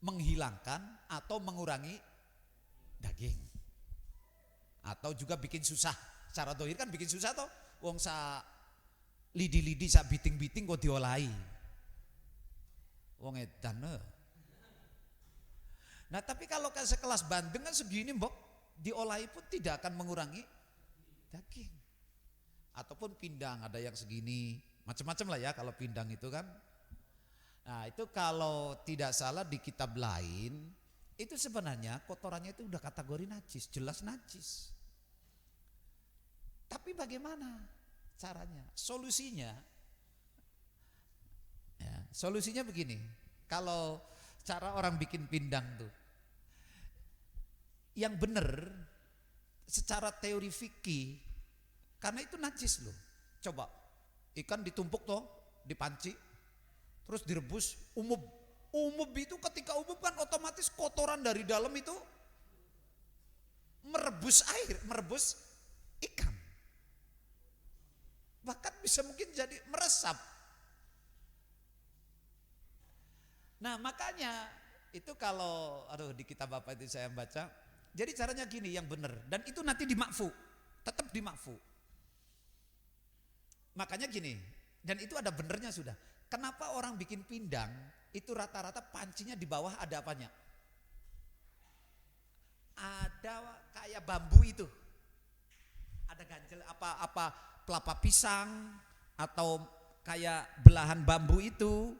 menghilangkan atau mengurangi daging. Atau juga bikin susah. Secara dohir kan bikin susah toh. Wong sa lidi-lidi sa biting-biting kok diolahi. Wong edan. Nah tapi kalau sekelas bandeng kan segini mbok, diolahi pun tidak akan mengurangi daging. Ataupun pindang ada yang segini, macam-macam lah ya kalau pindang itu kan. Nah itu kalau tidak salah di kitab lain, itu sebenarnya kotorannya itu udah kategori najis, jelas najis. Tapi bagaimana caranya? Solusinya, ya, solusinya begini. Kalau cara orang bikin pindang tuh, yang benar secara teori fikih, karena itu najis loh. Coba ikan ditumpuk toh, dipanci, terus direbus, umub itu ketika umub kan otomatis kotoran dari dalam itu merebus air, merebus ikan. Bahkan bisa mungkin jadi meresap. Nah makanya itu kalau di kitab apa itu saya baca, jadi caranya gini yang benar, dan itu nanti dimakfu, tetap dimakfu. Makanya gini, dan itu ada benernya sudah. Kenapa orang bikin pindang itu rata-rata pancinya di bawah ada apanya? Ada kayak bambu itu. Ada ganjel apa pelapa pisang atau kayak belahan bambu itu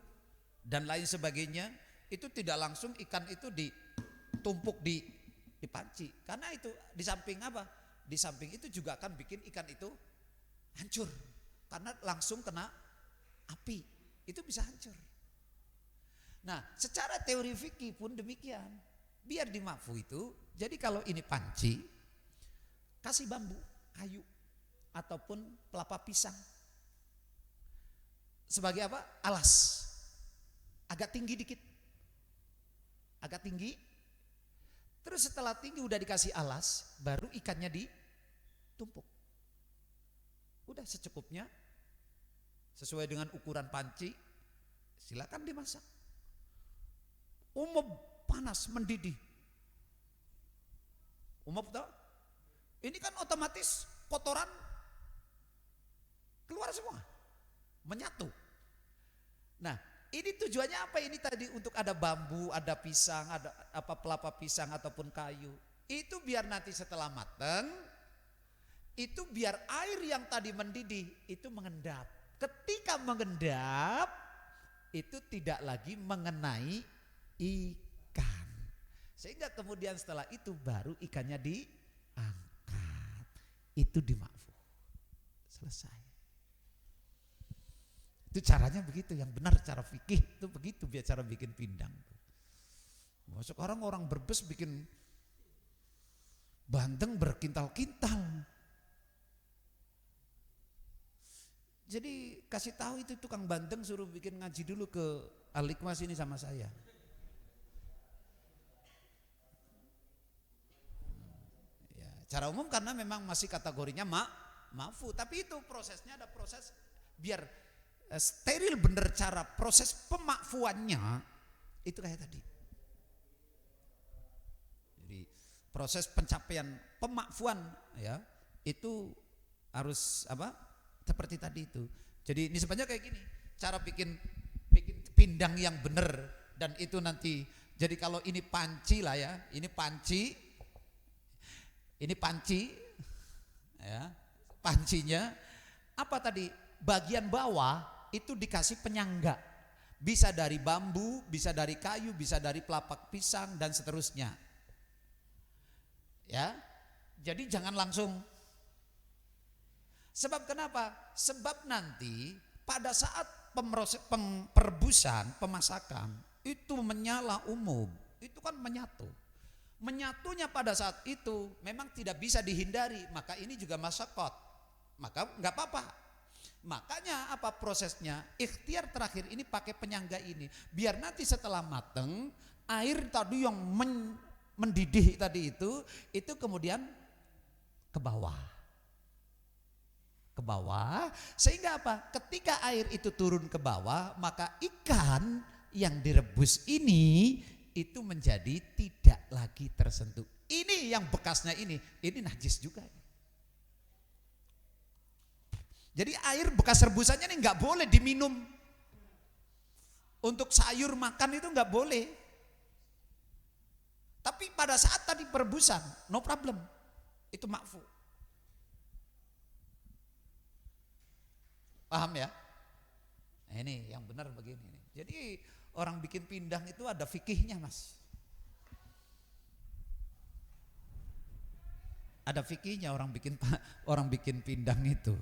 dan lain sebagainya. Itu tidak langsung ikan itu ditumpuk di panci. Karena itu di samping apa? Di samping itu juga akan bikin ikan itu hancur. Karena langsung kena api, itu bisa hancur. Nah secara teori fikih pun demikian. Biar dimakfu itu, jadi kalau ini panci, kasih bambu, kayu, ataupun pelapa pisang. Sebagai apa? Alas. Agak tinggi dikit. Agak tinggi. Terus setelah tinggi udah dikasih alas, baru ikannya ditumpuk. Udah secukupnya, sesuai dengan ukuran panci, silakan dimasak. Umum panas mendidih. Umum toh? Ini kan otomatis kotoran keluar semua, menyatu. Nah, ini tujuannya apa ini tadi? Untuk ada bambu, ada pisang, ada apa pelapa pisang ataupun kayu. Itu biar nanti setelah matang, itu biar air yang tadi mendidih itu mengendap. Ketika mengendap itu tidak lagi mengenai ikan. Sehingga kemudian setelah itu baru ikannya diangkat. Itu dimakfu. Selesai. Itu caranya begitu, yang benar cara fikih itu begitu biar cara bikin pindang. Sekarang orang Brebes bikin bandeng berkintal-kintal. Jadi kasih tahu itu tukang bandeng, suruh bikin ngaji dulu ke Al-Hikmah sini sama saya. Ya, cara umum karena memang masih kategorinya makfu, tapi itu prosesnya ada proses biar steril bener cara proses pemakfuannya itu kayak tadi. Jadi proses pencapaian pemakfuan ya itu harus apa? Seperti tadi itu. Jadi ini sebenarnya kayak gini, cara bikin pindang yang benar, dan itu nanti jadi kalau ini panci lah ya, ini panci ya, pancinya Apa tadi? Bagian bawah itu dikasih penyangga. Bisa dari bambu, bisa dari kayu, bisa dari pelapak pisang dan seterusnya. Ya. Jadi jangan langsung. Sebab kenapa? Sebab nanti pada saat perebusan, pemasakan itu menyala umum, itu kan menyatu. Menyatunya pada saat itu memang tidak bisa dihindari, maka ini juga masyaqat. Maka nggak apa-apa. Makanya apa prosesnya? Ikhtiar terakhir ini pakai penyangga ini, biar nanti setelah mateng air tadi yang mendidih tadi itu kemudian ke bawah. Ke bawah, sehingga apa? Ketika air itu turun ke bawah, maka ikan yang direbus ini itu menjadi tidak lagi tersentuh. Ini yang bekasnya ini najis juga. Jadi air bekas rebusannya ini nggak boleh diminum. Untuk sayur makan itu nggak boleh. Tapi pada saat tadi perebusan, no problem, itu makfu. Paham ya? Nah, ini yang benar begini. Jadi orang bikin pindang itu ada fikihnya, Mas. Ada fikihnya orang bikin pindang itu.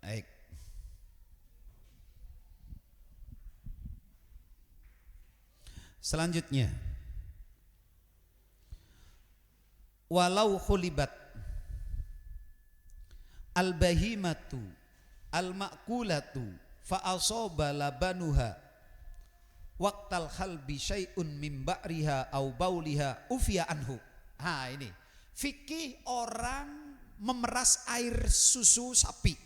Baik. Selanjutnya, walau khulibat al-bahimatu al-ma'kulatu fa asaba labanuha waqtal khalbi syai'un min ba'riha au bauliha ufiya anhu. Ini fikih orang memeras air susu sapi,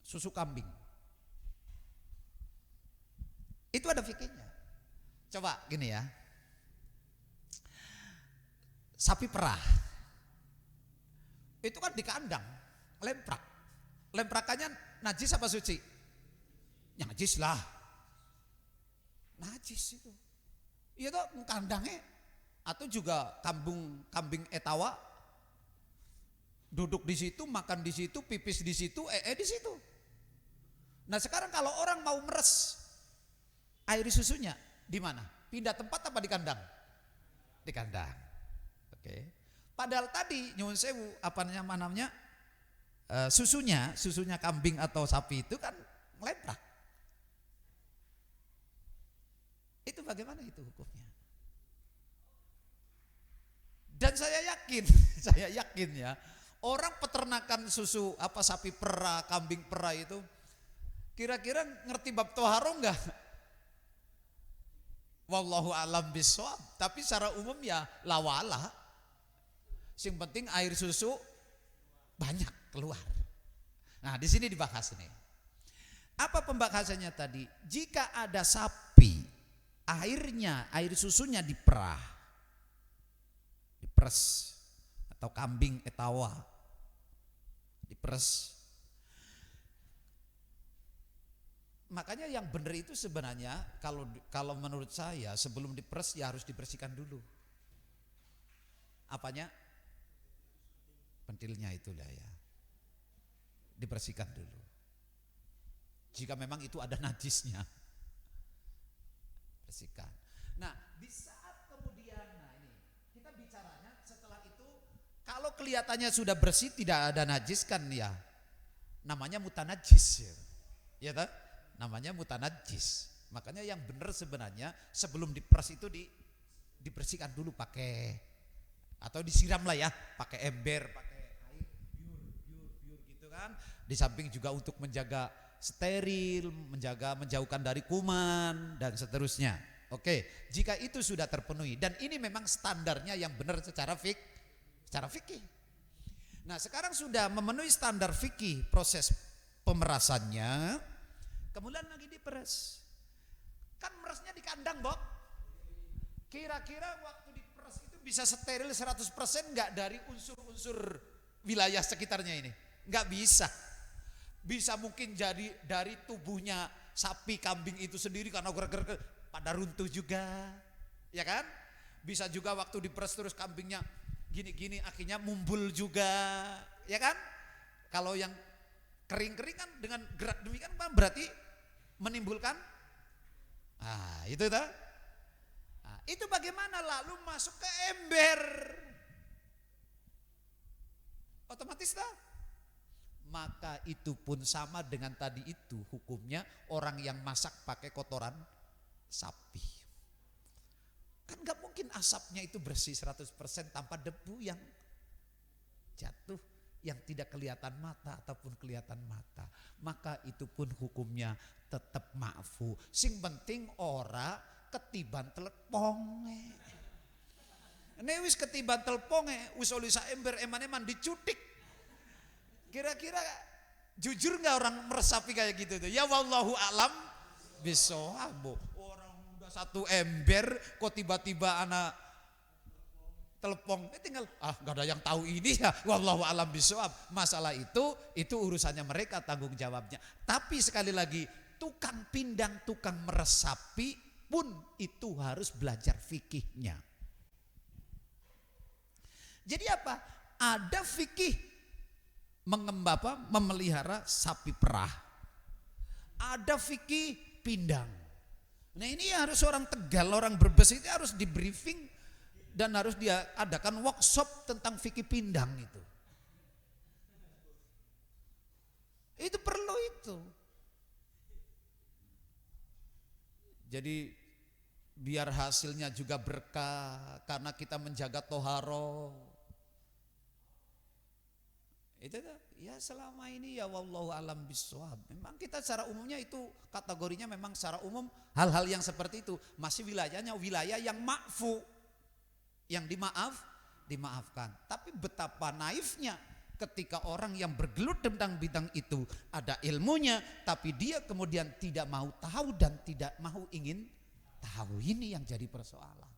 susu kambing. Itu ada fikihnya. Coba gini ya. Sapi perah itu kan di kandang, lemprak. Lemprakannya najis apa suci? Ya, najis lah. Najis itu. Iya toh kandangnya. Atau juga kambing etawa duduk di situ, makan di situ, pipis di situ, di situ. Nah sekarang kalau orang mau meres air susunya di mana? Pindah tempat apa di kandang? Di kandang. Oke. Padahal tadi nyuwun sewu apa namanya? Susunya kambing atau sapi itu kan ngelemprak. Itu bagaimana itu hukumnya? Dan saya yakin ya, orang peternakan susu apa sapi perah, kambing perah itu kira-kira ngerti bab toharo enggak? Wallahu alam bisawab. Tapi secara umum ya lawala. Yang penting air susu banyak keluar. Nah, di sini dibahas nih. Apa pembahasannya tadi? Jika ada sapi, air susunya diperas atau kambing etawa diperas. Makanya yang benar itu sebenarnya kalau menurut saya sebelum diperas ya harus dibersihkan dulu. Apanya? Pentilnya itulah ya. Dibersihkan dulu. Jika memang itu ada najisnya. Bersihkan. Nah, di saat kemudian ini kita bicaranya setelah itu kalau kelihatannya sudah bersih tidak ada najis kan ya. Namanya mutanajis ya. Ya toh? Namanya mutanajis. Makanya yang benar sebenarnya sebelum diperas itu dibersihkan dulu pakai atau disiram lah ya, pakai ember, pakai air biur gitu kan. Di samping juga untuk menjaga steril, menjauhkan dari kuman dan seterusnya. Oke, jika itu sudah terpenuhi dan ini memang standarnya yang benar secara fikih. Nah, sekarang sudah memenuhi standar fikih proses pemerasannya. Kemudian lagi diperas. Kan merasnya di kandang, Bok. Kira-kira waktu diperas itu bisa steril 100% enggak dari unsur-unsur wilayah sekitarnya ini? Enggak bisa. Bisa mungkin jadi dari tubuhnya sapi kambing itu sendiri karena pada runtuh juga. Ya kan? Bisa juga waktu diperas terus kambingnya gini-gini akhirnya mumbul juga. ya kan? Kalau yang kering-kering kan dengan gerak demikian kan berarti menimbulkan itu dah. Itu bagaimana lalu masuk ke ember? Otomatis dah. Maka itu pun sama dengan tadi itu hukumnya orang yang masak pakai kotoran sapi. Kan gak mungkin asapnya itu bersih 100% tanpa debu yang jatuh, yang tidak kelihatan mata ataupun kelihatan mata. Maka itu pun hukumnya tetap ma'fu. Sing penting ora ketiban telepong. Ini wis ketiban telepong wis oli sak ember eman-eman dicutik. Kira-kira jujur gak orang meresapi kayak gitu tuh? Ya wallahu a'lam bishawab. Orang udah satu ember kok tiba-tiba anak telepon, tinggal gak ada yang tahu ini ya, wallahu a'lam bishawab. Masalah itu urusannya mereka, tanggung jawabnya. Tapi sekali lagi, tukang pindang, tukang meresapi pun itu harus belajar fikihnya. Jadi apa? Ada fikih memelihara sapi perah. Ada fikih pindang. Nah ini harus orang Tegal, orang Brebes itu harus di briefing dan harus dia adakan workshop tentang fikih pindang itu. Itu perlu itu. Jadi biar hasilnya juga berkah karena kita menjaga toharo. Itu ya selama ini ya wallahu alam bishawab. Memang kita secara umumnya itu kategorinya memang secara umum hal-hal yang seperti itu masih wilayahnya wilayah yang ma'fu, yang dimaafkan. Tapi betapa naifnya ketika orang yang bergelut tentang bidang itu ada ilmunya tapi dia kemudian tidak mau tahu dan tidak mau ingin tahu. Ini yang jadi persoalan.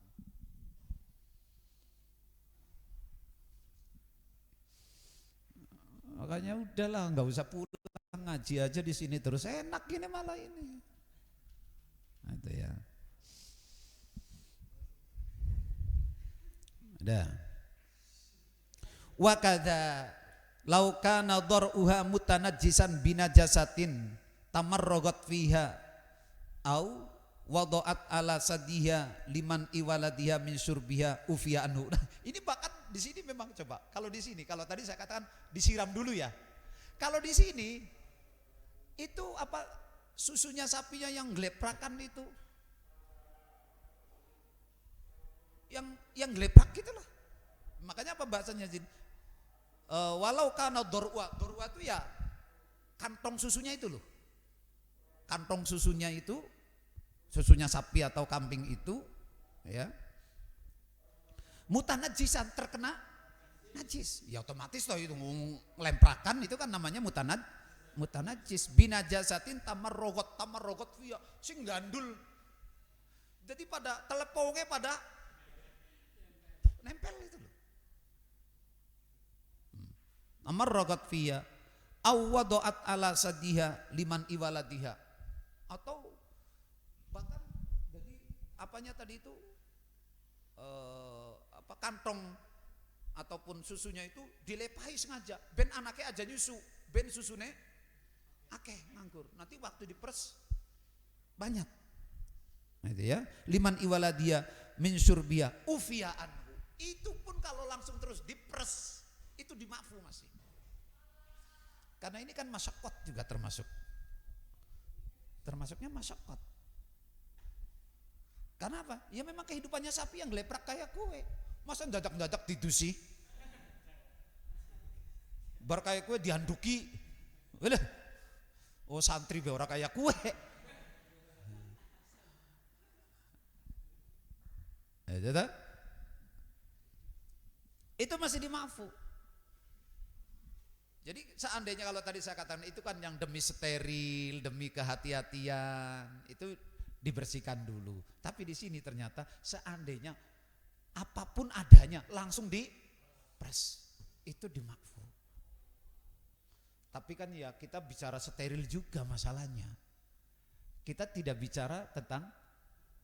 Makanya udahlah, nggak usah pulang, ngaji aja di sini terus, enak ini malah ini. Nah, itu ya. Ada. Wa kadza law kana dar'uha mutanajjisan binajasatin tamarragat fiha au wada'at ala sadiha liman iwaladiha min syurbiha ufiya anhu. Nah, ini bahkan di sini memang coba. Kalau di sini, kalau tadi saya katakan disiram dulu ya. Kalau di sini itu apa susunya sapinya yang gleprakan itu, yang gleprak gitulah. Makanya apa bahasanya Jin? Walau kana dorwa itu ya kantong susunya itu loh. Kantong susunya itu, susunya sapi atau kambing itu, ya. Mutanajisan terkena najis, ya otomatis toh itu lemprakan itu kan namanya mutanajis. Binajasatin tamarrogot via sing gandul. Jadi pada telepongnya pada nempel itu loh. Tamarrogot via awadoat ala sadiha liman iwaladiha, atau bahkan jadi apanya tadi itu kantong ataupun susunya itu dilepahi sengaja ben anaknya aja nyusu, ben susune akeh nganggur, nanti waktu diperes banyak. Nah, itu ya, liman iwaladia min syurbia ufiya anhu. Itu pun kalau langsung terus diperes itu dimakfu masih. Karena ini kan masyakot juga termasuknya masyakot. Karena apa? Ya memang kehidupannya sapi yang geleprak kayak kue. Masa dadak-dadak didusi? Bar kayak kue dihanduki. Oh santri be ora kayak kue. Itu masih dimaafkan. Jadi seandainya kalau tadi saya katakan itu kan yang demi steril, demi kehati-hatian, itu dibersihkan dulu. Tapi di sini ternyata seandainya apapun adanya langsung dipres, itu dimakfu. Tapi kan ya kita bicara steril juga masalahnya. Kita tidak bicara tentang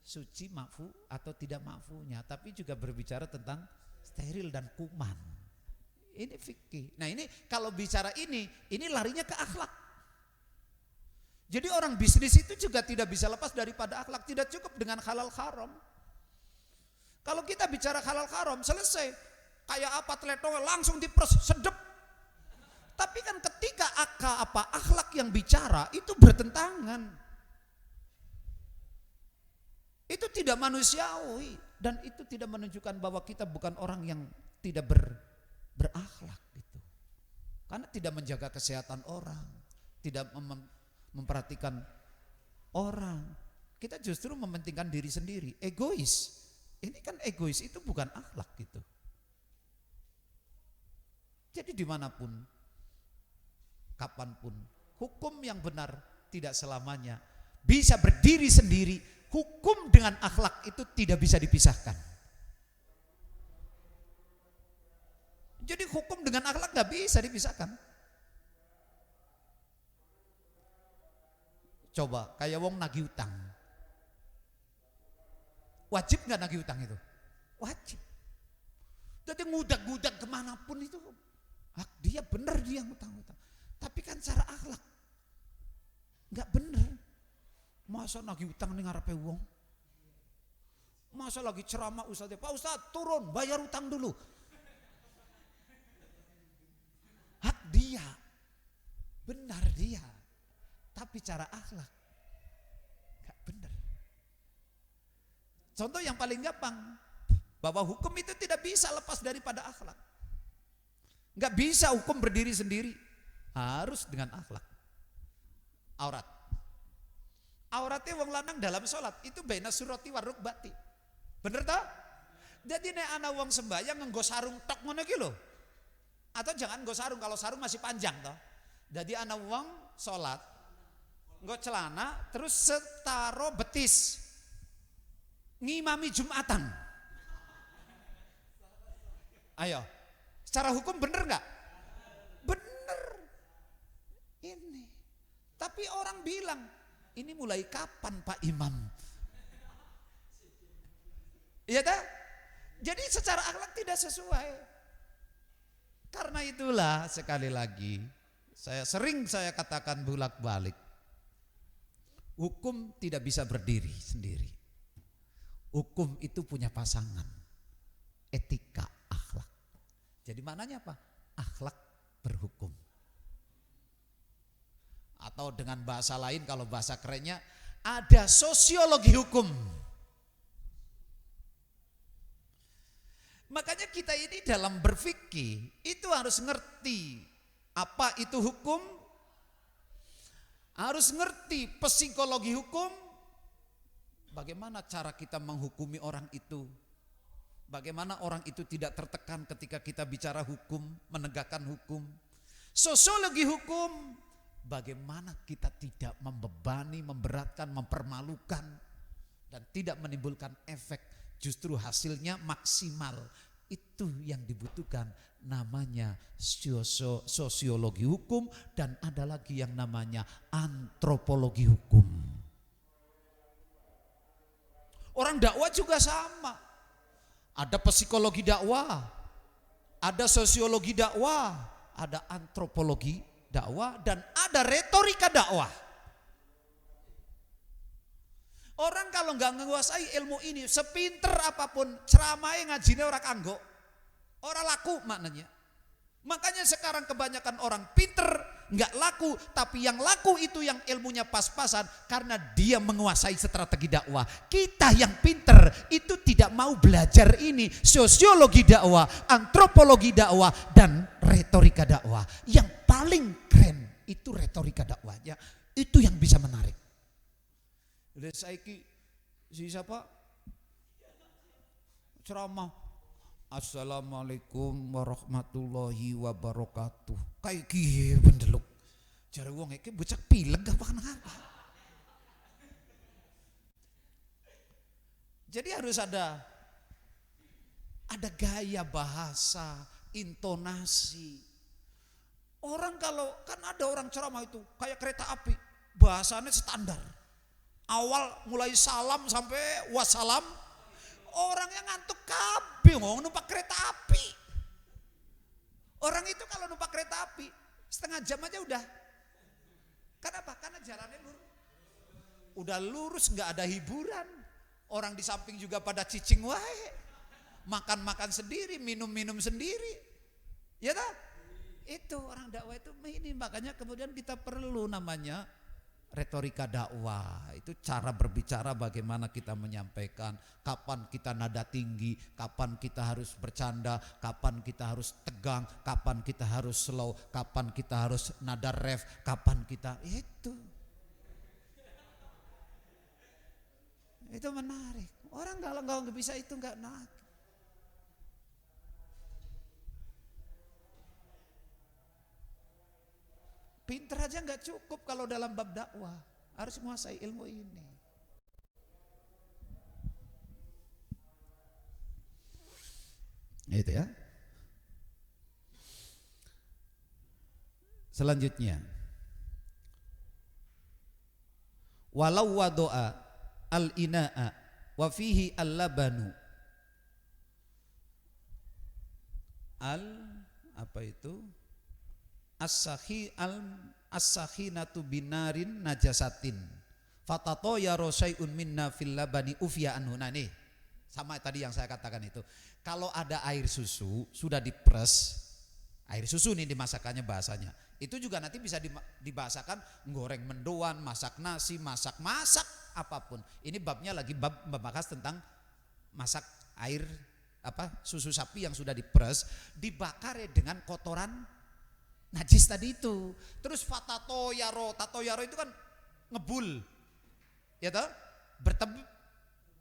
suci makfu atau tidak makfunya, tapi juga berbicara tentang steril dan kuman. Ini fikih. Nah ini kalau bicara ini larinya ke akhlak. Jadi orang bisnis itu juga tidak bisa lepas daripada akhlak. Tidak cukup dengan halal haram. Kalau kita bicara halal haram selesai. Kayak apa teletong langsung dipres sedep. Tapi kan ketika akhlak yang bicara itu bertentangan. Itu tidak manusiawi dan itu tidak menunjukkan bahwa kita bukan orang yang tidak berakhlak gitu. Karena tidak menjaga kesehatan orang, tidak memperhatikan orang. Kita justru mementingkan diri sendiri, egois. Ini kan egois itu bukan akhlak gitu. Jadi dimanapun, kapanpun, hukum yang benar tidak selamanya bisa berdiri sendiri. Hukum dengan akhlak itu tidak bisa dipisahkan. Jadi hukum dengan akhlak gak bisa dipisahkan. Coba kayak wong nagih utang. Wajib gak nagih utang itu? Wajib. Jadi ngudak-ngudak kemanapun itu hak dia, benar dia ngutang-ngutang. Tapi kan cara akhlak gak benar. Masa nagih utang ning ngarepe wong? Masa lagi ceramah ustaz, Pak Ustaz turun bayar utang dulu. Hak dia, benar dia. Tapi cara akhlak gak benar. Contoh yang paling gampang, bahwa hukum itu tidak bisa lepas daripada akhlak. Gak bisa hukum berdiri sendiri, harus dengan akhlak. Auratnya wong lanang dalam sholat itu baina surati wa rukbati. Bener toh? Jadi nek ana wong sembahyang nganggo sarung tok ngono iki lho. Atau jangan nggo sarung, kalau sarung masih panjang toh. Jadi ana wong sholat nggo celana terus setaro betis. Ngimami Jumatan. Ayo. Secara hukum bener enggak? Bener. Ini. Tapi orang bilang, ini mulai kapan Pak Imam? Iya tak? Jadi secara akhlak tidak sesuai. Karena itulah sekali lagi saya katakan bolak-balik. Hukum tidak bisa berdiri sendiri. Hukum itu punya pasangan. Etika, akhlak. Jadi maknanya apa? Akhlak berhukum. Atau dengan bahasa lain, kalau bahasa kerennya, ada sosiologi hukum. Makanya kita ini dalam berfikih itu harus ngerti apa itu hukum, harus ngerti psikologi hukum, bagaimana cara kita menghukumi orang itu, bagaimana orang itu tidak tertekan ketika kita bicara hukum, menegakkan hukum. Sosiologi hukum, bagaimana kita tidak membebani, memberatkan, mempermalukan dan tidak menimbulkan efek, justru hasilnya maksimal. Itu yang dibutuhkan, namanya sosiologi hukum, dan ada lagi yang namanya antropologi hukum. Orang dakwah juga sama. Ada psikologi dakwah, ada sosiologi dakwah, ada antropologi dakwah, dan ada retorika dakwah. Orang kalau nggak menguasai ilmu ini, sepinter apapun ceramahnya ngajine orang kanggo, orang laku maknanya. Makanya sekarang kebanyakan orang pinter nggak laku, tapi yang laku itu yang ilmunya pas-pasan karena dia menguasai strategi dakwah. Kita yang pinter itu tidak mau belajar ini, sosiologi dakwah, antropologi dakwah, dan retorika dakwah. Yang paling keren itu retorika dakwahnya, itu yang bisa menarik. Lihat saiki si siapa ceramah, Assalamualaikum warahmatullahi wabarakatuh. Kayak gini bendeluk. Jare wong iki bocah pileg apa kenapa? Jadi harus ada gaya bahasa, intonasi. Orang kalau kan ada orang ceramah itu kayak kereta api, bahasanya standar. Awal mulai salam sampai wassalam, orang yang ngantuk kabeh ngomong numpak kereta api. Orang itu kalau numpak kereta api setengah jam aja udah. Kenapa? Karena jalannya lurus. Udah lurus, nggak ada hiburan. Orang di samping juga pada cicing wae. Makan-makan sendiri, minum-minum sendiri. Ya tak? Itu orang dakwah itu ini, makanya kemudian kita perlu namanya retorika dakwah. Itu cara berbicara, bagaimana kita menyampaikan, kapan kita nada tinggi, kapan kita harus bercanda, kapan kita harus tegang, kapan kita harus slow, kapan kita harus nada ref, kapan kita itu menarik. Orang kalau nggak bisa itu nggak naik. Pinter aja nggak cukup kalau dalam bab dakwah, harus menguasai ilmu ini. Itu ya. Selanjutnya, walau wadoa al-ina'a wa fihi al-labanu apa itu? As-sakhinatu binarin najasatin fatato ya rosyai'un minna fil labani ufya anhu. Nah nih sama tadi yang saya katakan itu, kalau ada air susu sudah diperes, air susu nih dimasakannya bahasanya, itu juga nanti bisa dibahasakan goreng mendoan, masak nasi, masak apapun. Ini babnya lagi bab membahas tentang masak air susu sapi yang sudah diperes, dibakar dengan kotoran najis tadi itu. Terus tatoyaro itu kan ngebul, ya toh,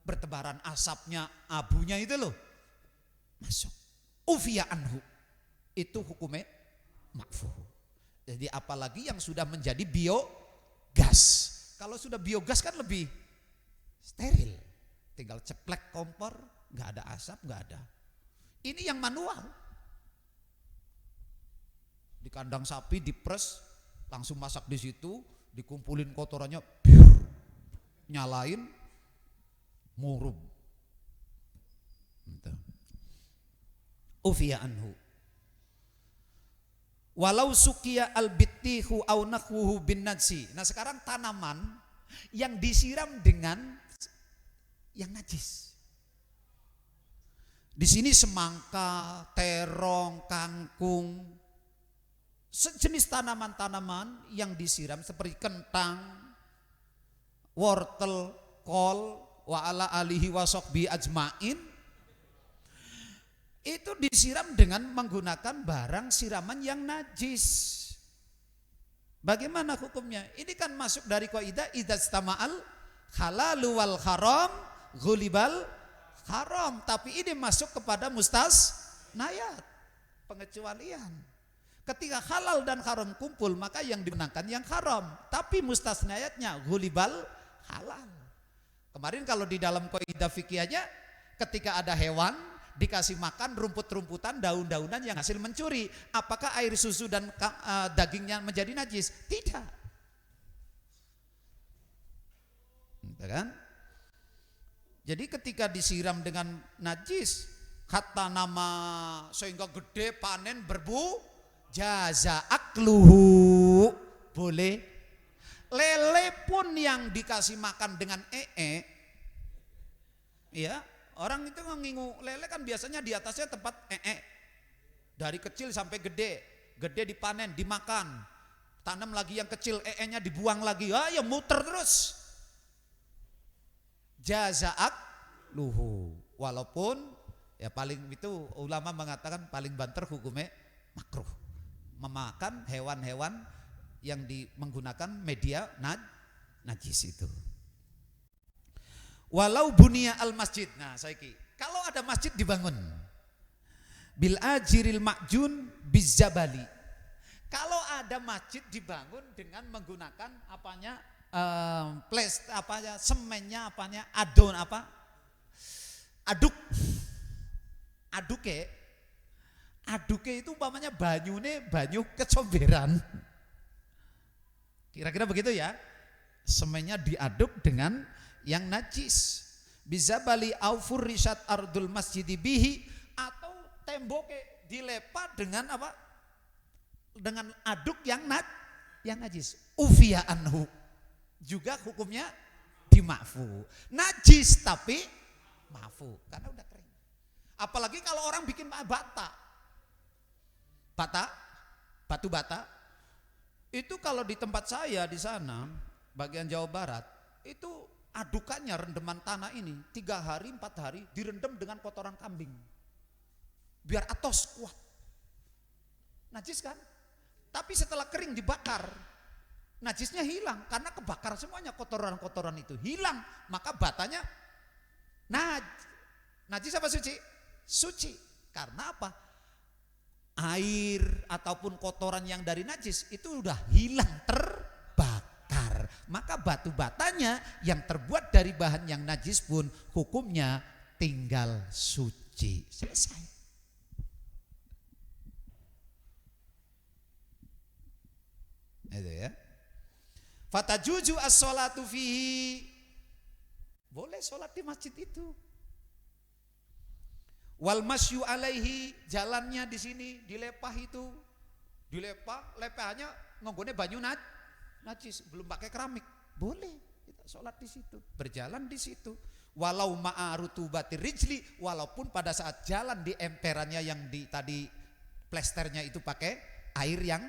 bertebaran asapnya, abunya itu loh masuk. Ufiya anhu, itu hukumnya makfuh. Jadi apalagi yang sudah menjadi biogas. Kalau sudah biogas kan lebih steril, tinggal ceplek kompor, nggak ada asap, nggak ada. Ini yang manual. Di kandang sapi dipres, langsung masak di situ, dikumpulin kotorannya, nyalain, murub. Ufiya anhu. Walau sukiya al-bittihu au nakhwuhu bin najsi. Nah sekarang tanaman yang disiram dengan yang najis. Di sini semangka, terong, kangkung, sejenis tanaman-tanaman yang disiram seperti kentang, wortel, kol, wa ala alihi wa sahbi ajmain, itu disiram dengan menggunakan barang siraman yang najis. Bagaimana hukumnya? Ini kan masuk dari kaidah idzastama'al halalu wal haram ghulibal haram, tapi ini masuk kepada mustasnayat, pengecualian. Ketika halal dan haram kumpul, maka yang dimenangkan yang haram, tapi mustasnayatnya ghulibal halal. Kemarin kalau di dalam kaidah fikih aja, ketika ada hewan dikasih makan rumput-rumputan, daun-daunan yang hasil mencuri, apakah air susu dan dagingnya menjadi najis? Tidak. Kan? Jadi ketika disiram dengan najis, kata nama sehingga gede, panen, jaza akluhu, boleh. Lele pun yang dikasih makan dengan ya, orang itu ngingu lele kan biasanya di atasnya tempat dari kecil sampai gede dipanen, dimakan, tanam lagi yang kecil, nya dibuang lagi, ya muter terus. Jaza akluhu, walaupun ya paling itu ulama mengatakan paling banter hukumnya makruh. Memakan hewan-hewan yang menggunakan media najis itu. Walau bunia al masjid. Nah, saiki kalau ada masjid dibangun bil ajiril ma'jun bizabali. Kalau ada masjid dibangun dengan menggunakan semennya aduke itu umpamanya banyu kecomberan. Kira-kira begitu ya. Semennya diaduk dengan yang najis. Bizabali au furrisat ardul masjid bihi, atau temboknya dilepat dengan dengan aduk yang najis. Ufiya anhu juga hukumnya dima'fu. Najis tapi ma'fu karena udah kering. Apalagi kalau orang bikin batu bata itu kalau di tempat saya di sana bagian Jawa Barat itu adukannya rendeman tanah ini 3 hari 4 hari direndam dengan kotoran kambing biar atos kuat. Najis kan? Tapi setelah kering dibakar najisnya hilang karena kebakar semuanya, kotoran-kotoran itu hilang, maka batanya najis apa suci? Suci. Karena apa? Air ataupun kotoran yang dari najis itu udah hilang, terbakar. Maka batu batanya yang terbuat dari bahan yang najis pun hukumnya tinggal suci. Selesai. Itu ya. Fatajuju as-sholatu fihi. Boleh sholat di masjid itu. Wal masyu alaihi, jalannya di sini dilepah itu. Dilepah, lepahannya ngonggone banyu najis, belum pakai keramik. Boleh kita sholat di situ, berjalan di situ. Walau ma'arutubatir rijli, walaupun pada saat jalan di emperannya yang tadi plesternya itu pakai air yang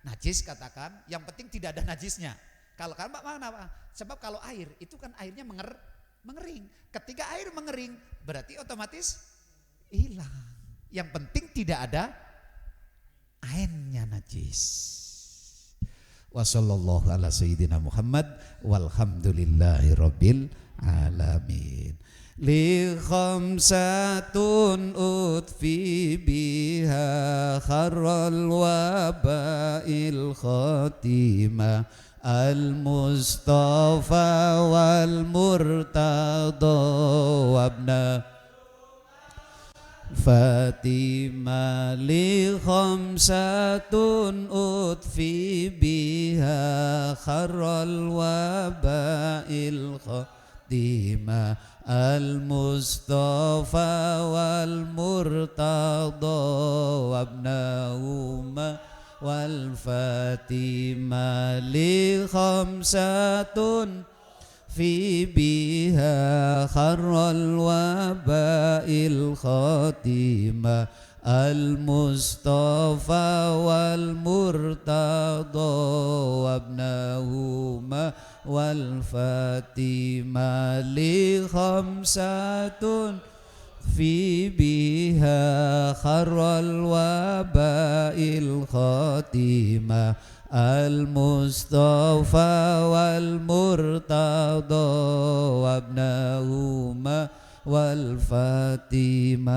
najis katakan, yang penting tidak ada najisnya. Kalau kan apa? Sebab kalau air itu kan airnya mengering. Ketika air mengering berarti otomatis hilang. Yang penting tidak ada airnya najis. Wa sallallahu ala sayyidina Muhammad walhamdulillahi rabbil alamin. Li khamsatun utfi biha kharral wabail khatimah al-mustafa wal murtada wabna Fatimah. Li khamsatun utfi biha kharral wabail khatimah al-mustafa wal murtada wabnahuma wal fatimah. Li khamsatun fi biha kharral wabail khatimah al-mustafa wal murtada wabnahuma wal fatimah. Li khamsatun fi biha kharral wabail khatimah al-mustafa wal murtada wabnahuma wal fatimah.